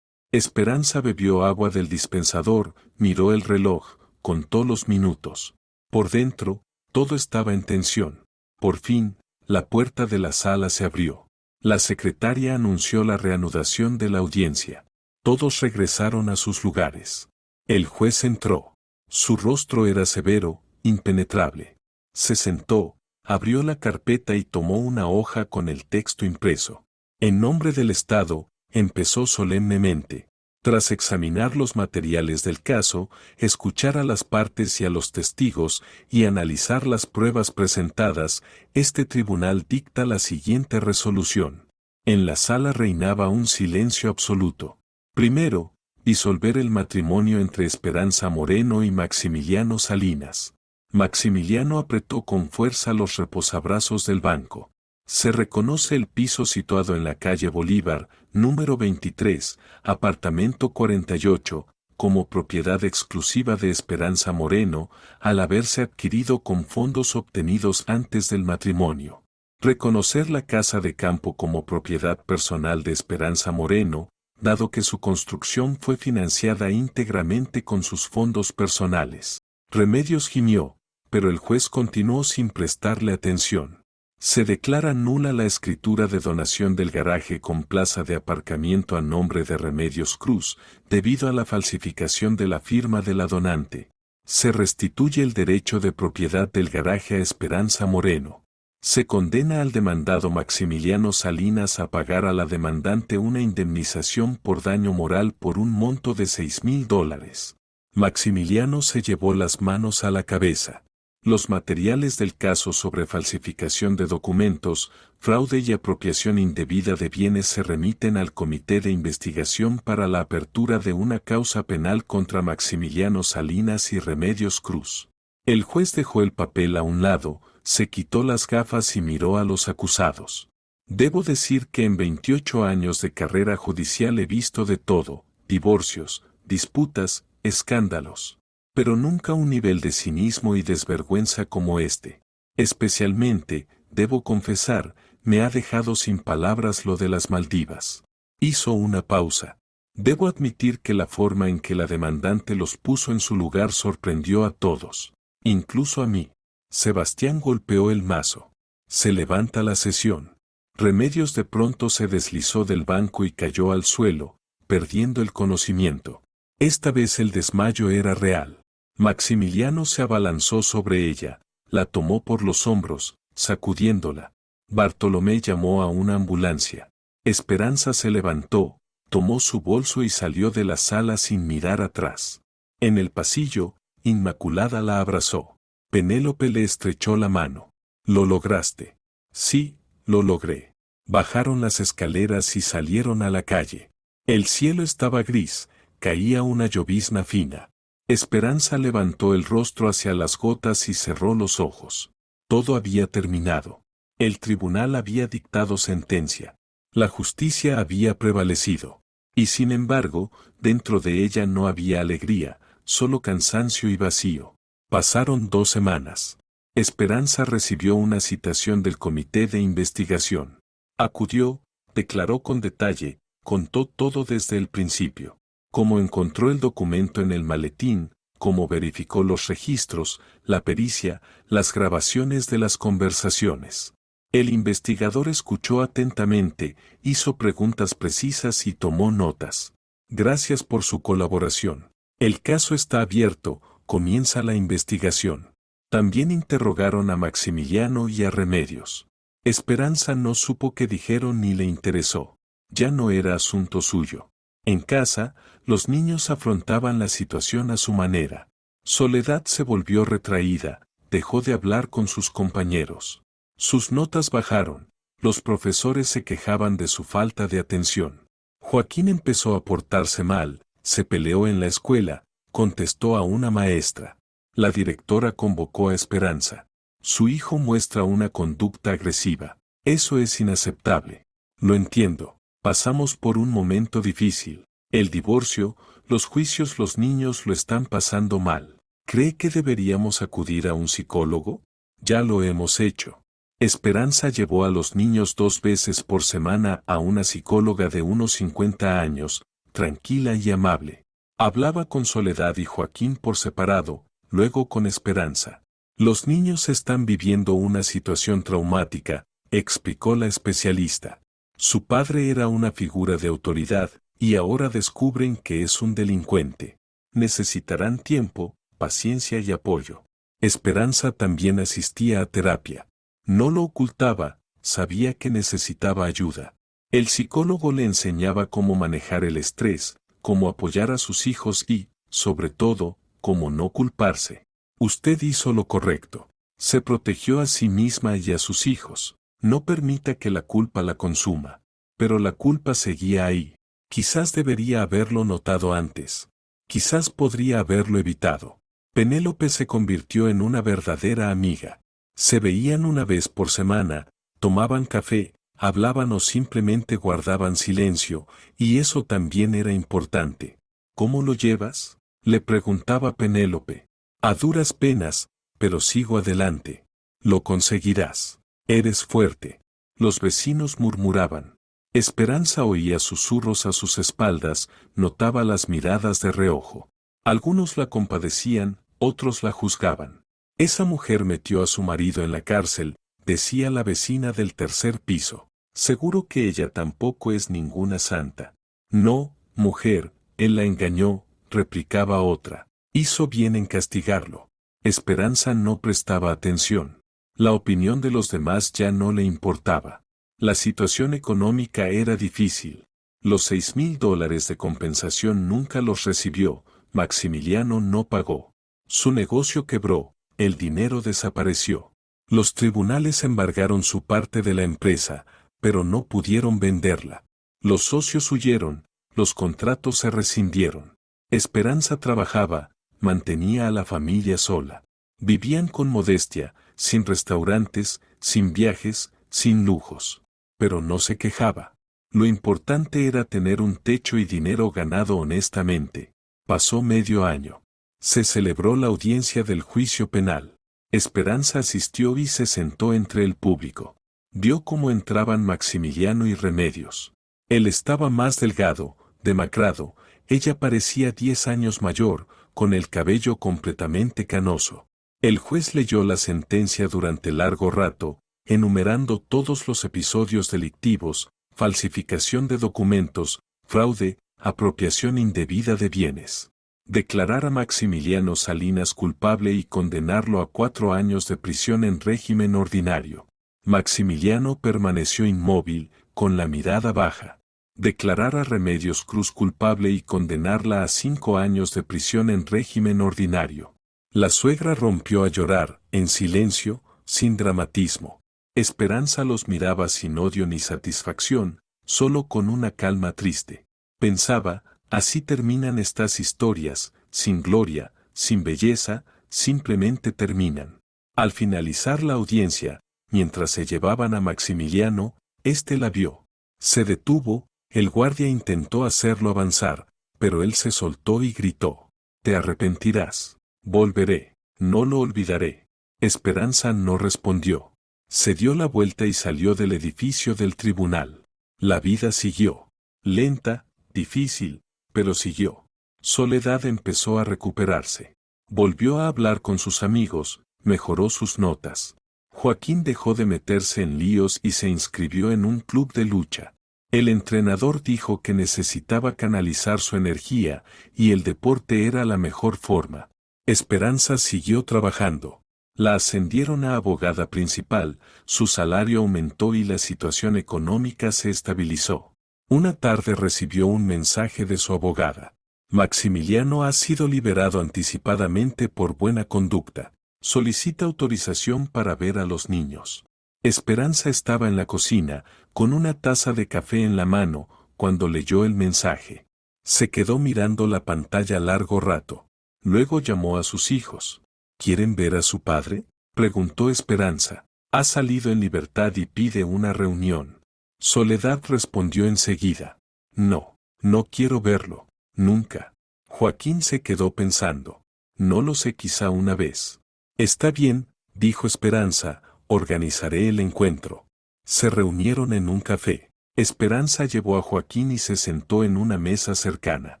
A: Esperanza bebió agua del dispensador, miró el reloj, contó los minutos. Por dentro, todo estaba en tensión. Por fin, la puerta de la sala se abrió. La secretaria anunció la reanudación de la audiencia. Todos regresaron a sus lugares. El juez entró. Su rostro era severo, impenetrable. Se sentó, abrió la carpeta y tomó una hoja con el texto impreso. En nombre del Estado, empezó solemnemente. Tras examinar los materiales del caso, escuchar a las partes y a los testigos y analizar las pruebas presentadas, este tribunal dicta la siguiente resolución. En la sala reinaba un silencio absoluto. Primero, disolver el matrimonio entre Esperanza Moreno y Maximiliano Salinas. Maximiliano apretó con fuerza los reposabrazos del banco. Se reconoce el piso situado en la calle Bolívar, número 23, apartamento 48, como propiedad exclusiva de Esperanza Moreno, al haberse adquirido con fondos obtenidos antes del matrimonio. Reconocer la casa de campo como propiedad personal de Esperanza Moreno, dado que su construcción fue financiada íntegramente con sus fondos personales. Remedios gimió, pero el juez continuó sin prestarle atención. Se declara nula la escritura de donación del garaje con plaza de aparcamiento a nombre de Remedios Cruz, debido a la falsificación de la firma de la donante. Se restituye el derecho de propiedad del garaje a Esperanza Moreno. Se condena al demandado Maximiliano Salinas a pagar a la demandante una indemnización por daño moral por un monto de $6,000. Maximiliano se llevó las manos a la cabeza. Los materiales del caso sobre falsificación de documentos, fraude y apropiación indebida de bienes se remiten al Comité de Investigación para la apertura de una causa penal contra Maximiliano Salinas y Remedios Cruz. El juez dejó el papel a un lado, se quitó las gafas y miró a los acusados. Debo decir que en 28 años de carrera judicial he visto de todo, divorcios, disputas, escándalos. Pero nunca un nivel de cinismo y desvergüenza como este. Especialmente, debo confesar, me ha dejado sin palabras lo de las Maldivas. Hizo una pausa. Debo admitir que la forma en que la demandante los puso en su lugar sorprendió a todos, incluso a mí. Sebastián golpeó el mazo. Se levanta la sesión. Remedios de pronto se deslizó del banco y cayó al suelo, perdiendo el conocimiento. Esta vez el desmayo era real. Maximiliano se abalanzó sobre ella, la tomó por los hombros, sacudiéndola. Bartolomé llamó a una ambulancia. Esperanza se levantó, tomó su bolso y salió de la sala sin mirar atrás. En el pasillo, Inmaculada la abrazó. Penélope le estrechó la mano. «Lo lograste». «Sí, lo logré». Bajaron las escaleras y salieron a la calle. El cielo estaba gris, caía una llovizna fina. Esperanza levantó el rostro hacia las gotas y cerró los ojos. Todo había terminado. El tribunal había dictado sentencia. La justicia había prevalecido. Y sin embargo, dentro de ella no había alegría, solo cansancio y vacío. Pasaron 2 semanas. Esperanza recibió una citación del comité de investigación. Acudió, declaró con detalle, contó todo desde el principio. Cómo encontró el documento en el maletín, cómo verificó los registros, la pericia, las grabaciones de las conversaciones. El investigador escuchó atentamente, hizo preguntas precisas y tomó notas. Gracias por su colaboración. El caso está abierto, comienza la investigación. También interrogaron a Maximiliano y a Remedios. Esperanza no supo qué dijeron ni le interesó. Ya no era asunto suyo. En casa, los niños afrontaban la situación a su manera. Soledad se volvió retraída, dejó de hablar con sus compañeros. Sus notas bajaron, los profesores se quejaban de su falta de atención. Joaquín empezó a portarse mal, se peleó en la escuela, contestó a una maestra. La directora convocó a Esperanza. Su hijo muestra una conducta agresiva. Eso es inaceptable. Lo entiendo. Pasamos por un momento difícil. El divorcio, los juicios, los niños lo están pasando mal. ¿Cree que deberíamos acudir a un psicólogo? Ya lo hemos hecho. Esperanza llevó a los niños 2 veces por semana a una psicóloga de unos 50 años, tranquila y amable. Hablaba con Soledad y Joaquín por separado, luego con Esperanza. Los niños están viviendo una situación traumática, explicó la especialista. Su padre era una figura de autoridad, y ahora descubren que es un delincuente. Necesitarán tiempo, paciencia y apoyo. Esperanza también asistía a terapia. No lo ocultaba, sabía que necesitaba ayuda. El psicólogo le enseñaba cómo manejar el estrés, cómo apoyar a sus hijos y, sobre todo, cómo no culparse. Usted hizo lo correcto. Se protegió a sí misma y a sus hijos. No permita que la culpa la consuma. Pero la culpa seguía ahí. Quizás debería haberlo notado antes. Quizás podría haberlo evitado. Penélope se convirtió en una verdadera amiga. Se veían una vez por semana, tomaban café, hablaban o simplemente guardaban silencio, y eso también era importante. ¿Cómo lo llevas?, le preguntaba Penélope. A duras penas, pero sigo adelante. Lo conseguirás. Eres fuerte. Los vecinos murmuraban. Esperanza oía susurros a sus espaldas, notaba las miradas de reojo. Algunos la compadecían, otros la juzgaban. Esa mujer metió a su marido en la cárcel, decía la vecina del tercer piso. Seguro que ella tampoco es ninguna santa. No, mujer, él la engañó, replicaba otra. Hizo bien en castigarlo. Esperanza no prestaba atención. La opinión de los demás ya no le importaba. La situación económica era difícil. Los $6,000 de compensación nunca los recibió, Maximiliano no pagó. Su negocio quebró, el dinero desapareció. Los tribunales embargaron su parte de la empresa, pero no pudieron venderla. Los socios huyeron, los contratos se rescindieron. Esperanza trabajaba, mantenía a la familia sola. Vivían con modestia, sin restaurantes, sin viajes, sin lujos. Pero no se quejaba. Lo importante era tener un techo y dinero ganado honestamente. Pasó medio año. Se celebró la audiencia del juicio penal. Esperanza asistió y se sentó entre el público. Vio cómo entraban Maximiliano y Remedios. Él estaba más delgado, demacrado, ella parecía 10 años mayor, con el cabello completamente canoso. El juez leyó la sentencia durante largo rato, enumerando todos los episodios delictivos, falsificación de documentos, fraude, apropiación indebida de bienes. Declarar a Maximiliano Salinas culpable y condenarlo a 4 años de prisión en régimen ordinario. Maximiliano permaneció inmóvil, con la mirada baja. Declarar a Remedios Cruz culpable y condenarla a 5 años de prisión en régimen ordinario. La suegra rompió a llorar, en silencio, sin dramatismo. Esperanza los miraba sin odio ni satisfacción, solo con una calma triste. Pensaba, así terminan estas historias, sin gloria, sin belleza, simplemente terminan. Al finalizar la audiencia, mientras se llevaban a Maximiliano, éste la vio. Se detuvo, el guardia intentó hacerlo avanzar, pero él se soltó y gritó. Te arrepentirás. Volveré. No lo olvidaré. Esperanza no respondió. Se dio la vuelta y salió del edificio del tribunal. La vida siguió. Lenta, difícil, pero siguió. Soledad empezó a recuperarse. Volvió a hablar con sus amigos, mejoró sus notas. Joaquín dejó de meterse en líos y se inscribió en un club de lucha. El entrenador dijo que necesitaba canalizar su energía y el deporte era la mejor forma. Esperanza siguió trabajando. La ascendieron a abogada principal, su salario aumentó y la situación económica se estabilizó. Una tarde recibió un mensaje de su abogada. Maximiliano ha sido liberado anticipadamente por buena conducta. Solicita autorización para ver a los niños. Esperanza estaba en la cocina, con una taza de café en la mano, cuando leyó el mensaje. Se quedó mirando la pantalla largo rato. Luego llamó a sus hijos. ¿Quieren ver a su padre?, preguntó Esperanza. Ha salido en libertad y pide una reunión. Soledad respondió enseguida. No, no quiero verlo, nunca. Joaquín se quedó pensando. No lo sé, quizá una vez. Está bien, dijo Esperanza, organizaré el encuentro. Se reunieron en un café. Esperanza llevó a Joaquín y se sentó en una mesa cercana.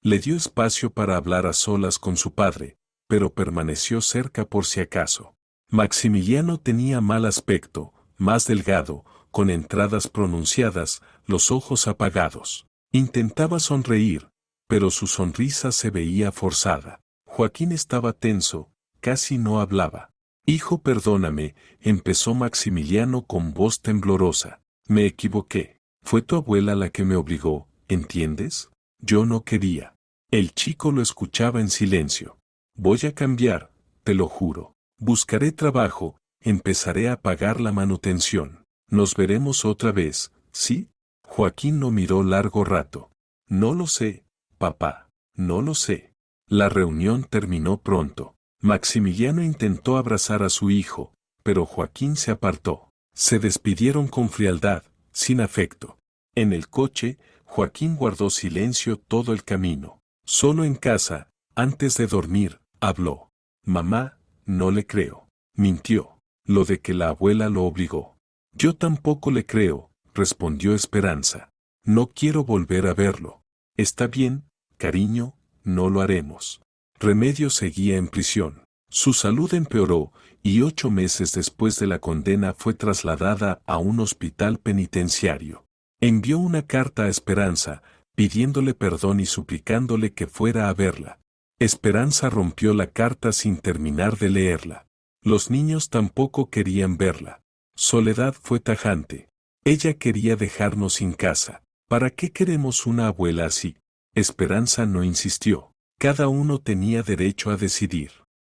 A: Le dio espacio para hablar a solas con su padre, pero permaneció cerca por si acaso. Maximiliano tenía mal aspecto, más delgado, con entradas pronunciadas, los ojos apagados. Intentaba sonreír, pero su sonrisa se veía forzada. Joaquín estaba tenso, casi no hablaba. Hijo, perdóname, empezó Maximiliano con voz temblorosa. Me equivoqué. Fue tu abuela la que me obligó, ¿entiendes? Yo no quería. El chico lo escuchaba en silencio. Voy a cambiar, te lo juro. Buscaré trabajo, empezaré a pagar la manutención. Nos veremos otra vez, ¿sí? Joaquín lo miró largo rato. No lo sé, papá, no lo sé. La reunión terminó pronto. Maximiliano intentó abrazar a su hijo, pero Joaquín se apartó. Se despidieron con frialdad, sin afecto. En el coche, Joaquín guardó silencio todo el camino. Solo en casa, antes de dormir, habló. Mamá, no le creo. Mintió. Lo de que la abuela lo obligó. Yo tampoco le creo, respondió Esperanza. No quiero volver a verlo. Está bien, cariño, no lo haremos. Remedios seguía en prisión. Su salud empeoró, y 8 meses después de la condena fue trasladada a un hospital penitenciario. Envió una carta a Esperanza, pidiéndole perdón y suplicándole que fuera a verla. Esperanza rompió la carta sin terminar de leerla. Los niños tampoco querían verla. Soledad fue tajante. Ella quería dejarnos sin casa. ¿Para qué queremos una abuela así? Esperanza no insistió. Cada uno tenía derecho a decidir.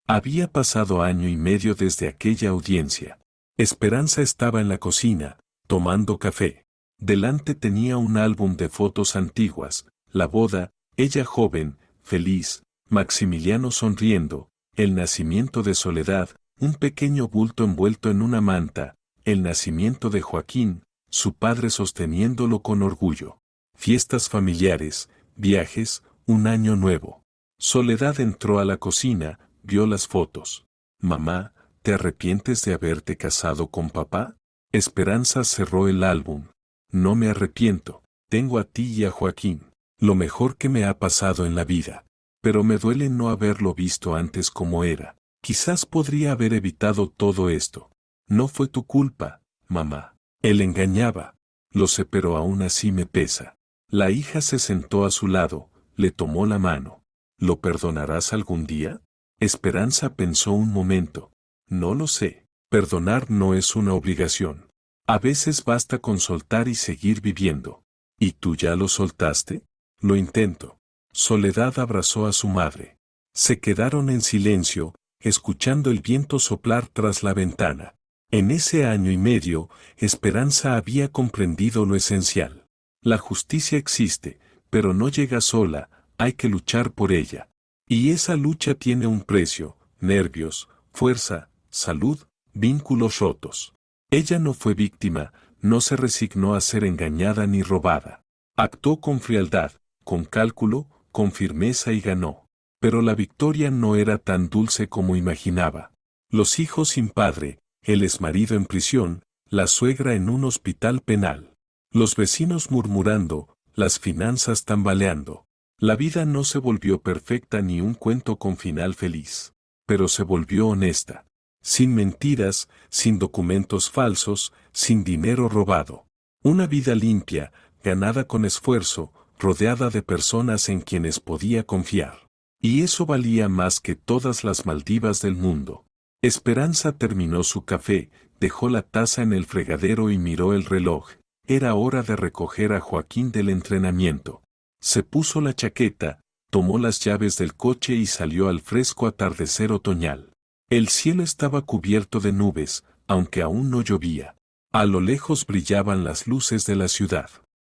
A: Había pasado año y medio desde aquella audiencia. Esperanza estaba en la cocina, tomando café. Delante tenía un álbum de fotos antiguas, la boda, ella joven, feliz, Maximiliano sonriendo, el nacimiento de Soledad, un pequeño bulto envuelto en una manta, el nacimiento de Joaquín, su padre sosteniéndolo con orgullo. Fiestas familiares, viajes, un año nuevo. Soledad entró a la cocina, vio las fotos. Mamá, ¿te arrepientes de haberte casado con papá? Esperanza cerró el álbum. No me arrepiento, tengo a ti y a Joaquín, lo mejor que me ha pasado en la vida. Pero me duele no haberlo visto antes como era. Quizás podría haber evitado todo esto. No fue tu culpa, mamá. Él engañaba. Lo sé, pero aún así me pesa. La hija se sentó a su lado, le tomó la mano. ¿Lo perdonarás algún día? Esperanza pensó un momento. No lo sé. Perdonar no es una obligación. A veces basta con soltar y seguir viviendo. ¿Y tú ya lo soltaste? Lo intento. Soledad abrazó a su madre. Se quedaron en silencio, escuchando el viento soplar tras la ventana. En ese año y medio, Esperanza había comprendido lo esencial. La justicia existe, pero no llega sola, hay que luchar por ella. Y esa lucha tiene un precio: nervios, fuerza, salud, vínculos rotos. Ella no fue víctima, no se resignó a ser engañada ni robada. Actuó con frialdad, con cálculo, con firmeza y ganó. Pero la victoria no era tan dulce como imaginaba. Los hijos sin padre, el exmarido en prisión, la suegra en un hospital penal. Los vecinos murmurando, las finanzas tambaleando. La vida no se volvió perfecta ni un cuento con final feliz. Pero se volvió honesta. Sin mentiras, sin documentos falsos, sin dinero robado. Una vida limpia, ganada con esfuerzo, rodeada de personas en quienes podía confiar. Y eso valía más que todas las Maldivas del mundo. Esperanza terminó su café, dejó la taza en el fregadero y miró el reloj. Era hora de recoger a Joaquín del entrenamiento. Se puso la chaqueta, tomó las llaves del coche y salió al fresco atardecer otoñal. El cielo estaba cubierto de nubes, aunque aún no llovía. A lo lejos brillaban las luces de la ciudad.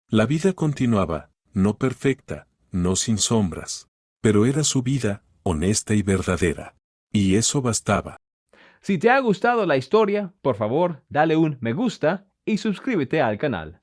A: La vida continuaba, no perfecta, no sin sombras. Pero era su vida, honesta y verdadera. Y eso bastaba.
B: Si te ha gustado la historia, por favor, dale un me gusta y suscríbete al canal.